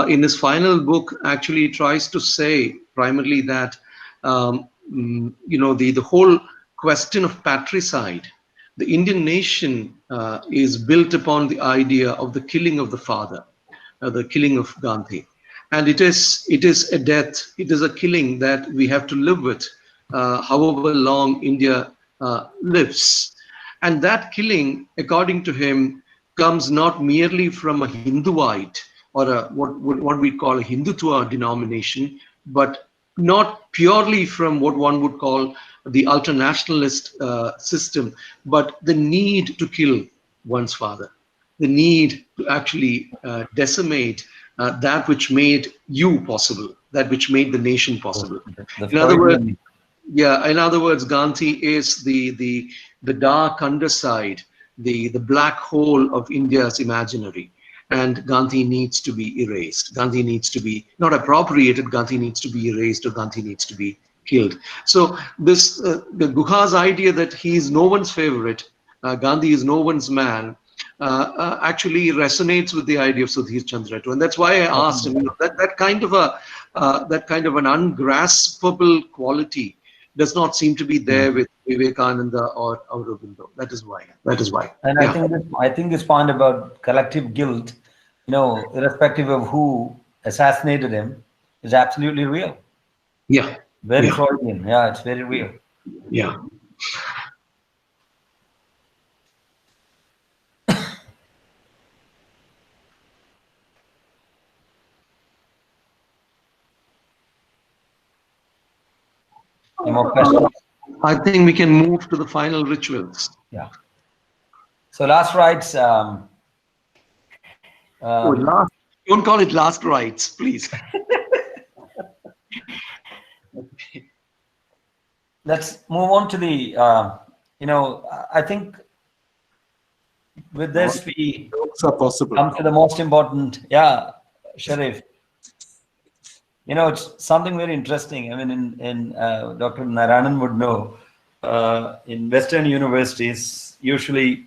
in his final book actually tries to say primarily that the whole question of patricide, the Indian nation is built upon the idea of the killing of the father, the killing of Gandhi, and it is a death, it is a killing that we have to live with, however long India lives. And that killing, according to him, comes not merely from a Hinduite or what we call a Hindutva denomination, but not purely from what one would call the ultranationalist system, but the need to kill one's father, the need to actually decimate that which made you possible, that which made the nation possible. In other words, Gandhi is the dark underside, the black hole of India's imaginary, and Gandhi needs to be erased. Gandhi needs to be not appropriated. Gandhi needs to be erased, or Gandhi needs to be killed. So this the Guha's idea that he is no one's favorite, Gandhi is no one's man, actually resonates with the idea of Sudhir Chandra too, and that's why I asked him. That kind of an ungraspable quality does not seem to be there with Vivekananda or Aurobindo. That is why. And I think this point about collective guilt, irrespective of who assassinated him, is absolutely real. Yeah. Very Freudian. Yeah, it's very real. Yeah. Any more questions? I think we can move to the final rituals. Yeah. So last rites. Don't call it last rites, please. Let's move on to the. I think with this we come to the most important. Yeah, Sherrif. It's something very interesting. I mean, in Dr. Narayanan would know, in Western universities, usually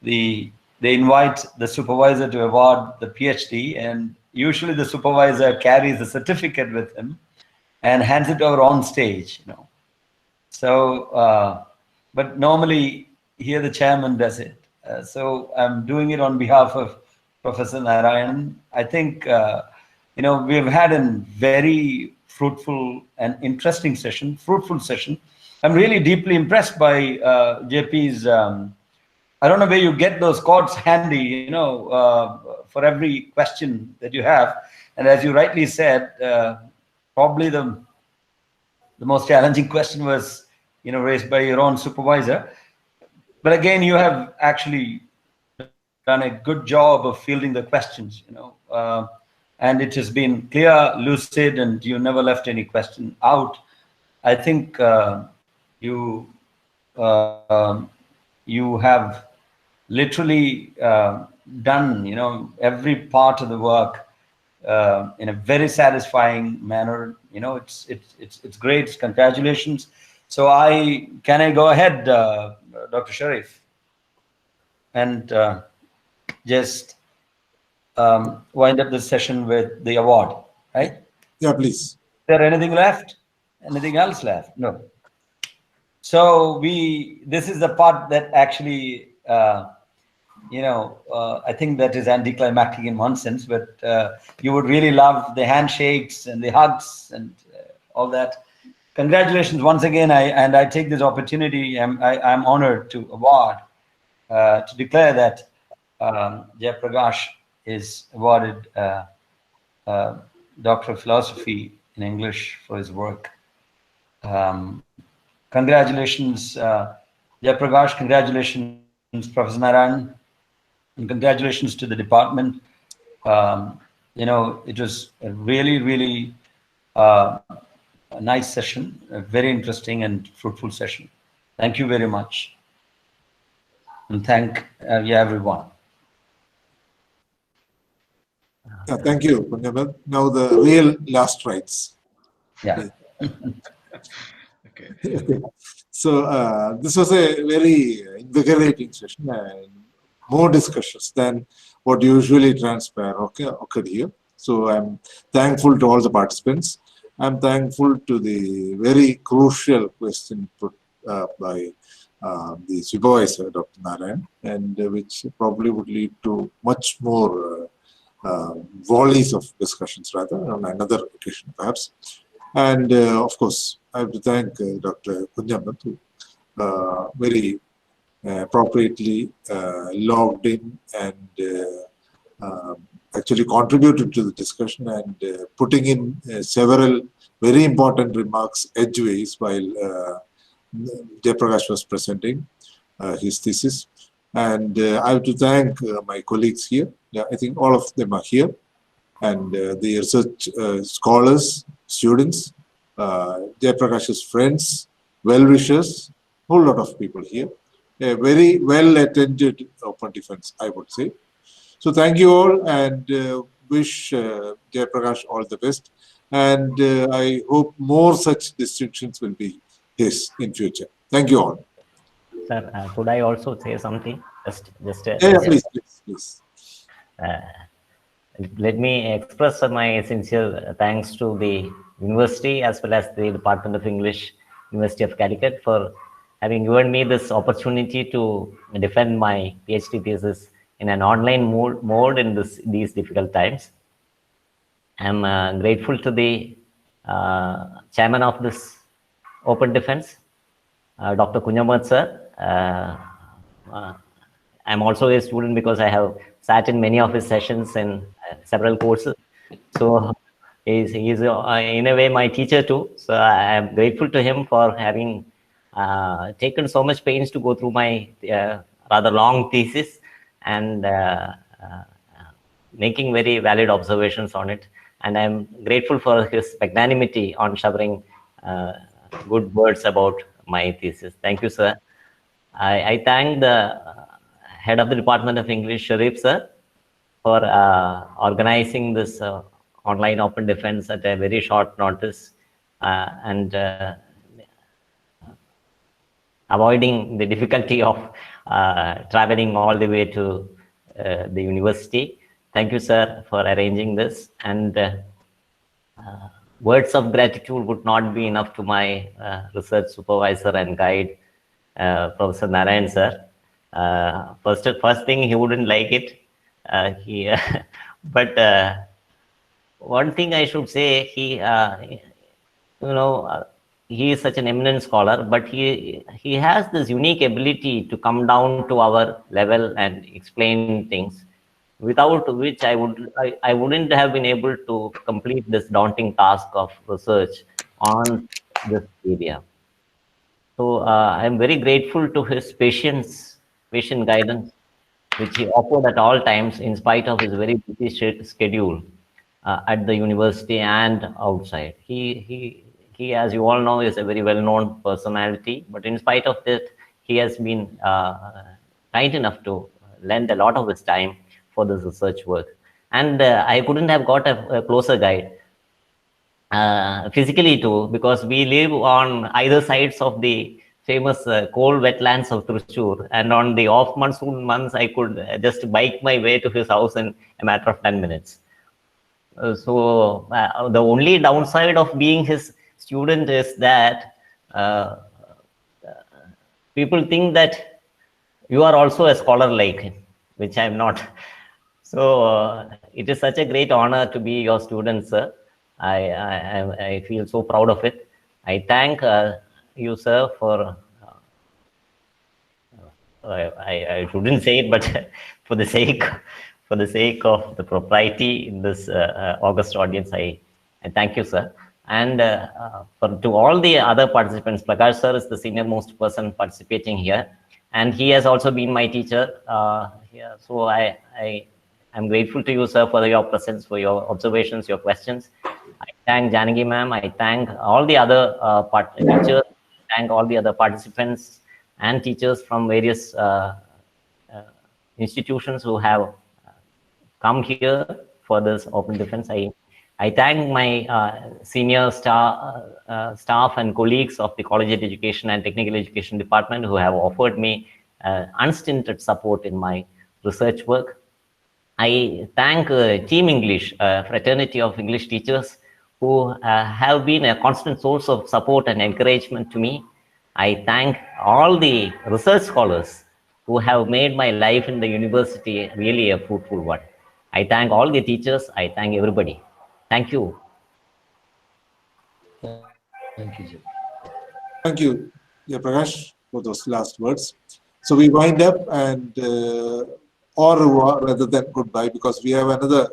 the they invite the supervisor to award the PhD, and usually the supervisor carries the certificate with him and hands it over on stage, you know. So, but normally here the chairman does it. So I'm doing it on behalf of Professor Narayanan. I think, you know, we've had a very fruitful and interesting session, I'm really deeply impressed by JP's, I don't know where you get those quotes handy, you know, for every question that you have. And as you rightly said, probably the most challenging question was, you know, raised by your own supervisor. But again, you have actually done a good job of fielding the questions, you know, and it has been clear, lucid, and you never left any question out. I think you have literally done, you know, every part of the work in a very satisfying manner. You know, it's great. Congratulations. So can I go ahead, Dr. Sherrif, and just wind up this session with the award, right? Yeah, please. Is there anything left? Anything else left? No. So this is the part that actually, you know, I think that is anticlimactic in one sense, but you would really love the handshakes and the hugs and all that. Congratulations once again. I take this opportunity. I'm honored to award, to declare that Jayaprakash is awarded Doctor of Philosophy in English for his work. Congratulations, Jayaprakash. Congratulations, Professor Narayanan, and congratulations to the department. You know, it was a really, really a nice session, a very interesting and fruitful session. Thank you very much. And thank you, everyone. Yeah, thank you, Kunhammed. Now the real last rites. Yeah. Okay. So this was a very invigorating session and more discussions than what usually occurred here. So I'm thankful to all the participants. I'm thankful to the very crucial question put by the supervisor, Dr. Narayan, and which probably would lead to much more volleys of discussions rather on another occasion perhaps. And of course, I have to thank Dr. Kunhammed, who very appropriately logged in and actually contributed to the discussion and putting in several very important remarks edgeways while Jayaprakash was presenting his thesis. And I have to thank my colleagues here. Yeah, I think all of them are here. And the research scholars, students, Jayaprakash's friends, well-wishers, whole lot of people here. A very well-attended open defense, I would say. So thank you all, and wish Jayaprakash all the best. And I hope more such distinctions will be his in future. Thank you all. Sir, could I also say something? Please. Let me express my sincere thanks to the university as well as the Department of English, University of Calicut, for having given me this opportunity to defend my PhD thesis in an online mode in these difficult times. I'm grateful to the chairman of this open defense, Dr. Kunhammed sir. I'm also a student because I have sat in many of his sessions in several courses. So he's in a way my teacher too. So I am grateful to him for having taken so much pains to go through my rather long thesis and making very valid observations on it. And I'm grateful for his magnanimity on showering good words about my thesis. Thank you, sir. I thank the head of the Department of English, Sherrif, sir, for organizing this online open defense at a very short notice and avoiding the difficulty of traveling all the way to the university. Thank you, sir, for arranging this. And words of gratitude would not be enough to my research supervisor and guide, Professor Narayan, sir. First thing, he wouldn't like it. But one thing I should say, he is such an eminent scholar, but he has this unique ability to come down to our level and explain things, without which I wouldn't have been able to complete this daunting task of research on this area. So I'm very grateful to his patient guidance, which he offered at all times in spite of his very busy schedule at the university and outside. He, as you all know, is a very well-known personality, but in spite of that, he has been kind enough to lend a lot of his time for this research work. And I couldn't have got a closer guide physically too, because we live on either sides of the famous coal wetlands of Thrissur, and on the off monsoon months, I could just bike my way to his house in a matter of 10 minutes. So the only downside of being his student is that people think that you are also a scholar like him, which I'm not. So it is such a great honor to be your student, sir. I feel so proud of it. I thank you, sir, for I shouldn't say it, but for the sake of the propriety in this august audience, I thank you, sir. And to all the other participants, Prakash sir is the senior most person participating here, and he has also been my teacher here. So I'm grateful to you, sir, for your presence, for your observations, your questions. I thank Janagi ma'am. I thank all the other teachers. Thank all the other participants and teachers from various institutions who have come here for this open defense. I thank my senior staff and colleagues of the College of Education and Technical Education Department who have offered me unstinted support in my research work. I thank Team English, fraternity of English teachers who have been a constant source of support and encouragement to me. I thank all the research scholars who have made my life in the university really a fruitful one. I thank all the teachers. I thank everybody. Thank you. Thank you, Jay. Thank you, Jayaprakash, for those last words. So we wind up and au revoir rather than goodbye, because we have another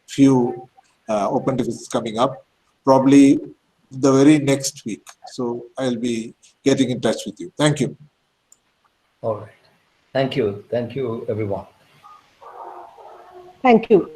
few open defenses coming up, probably the very next week. So I'll be getting in touch with you. Thank you. All right. Thank you. Thank you, everyone. Thank you.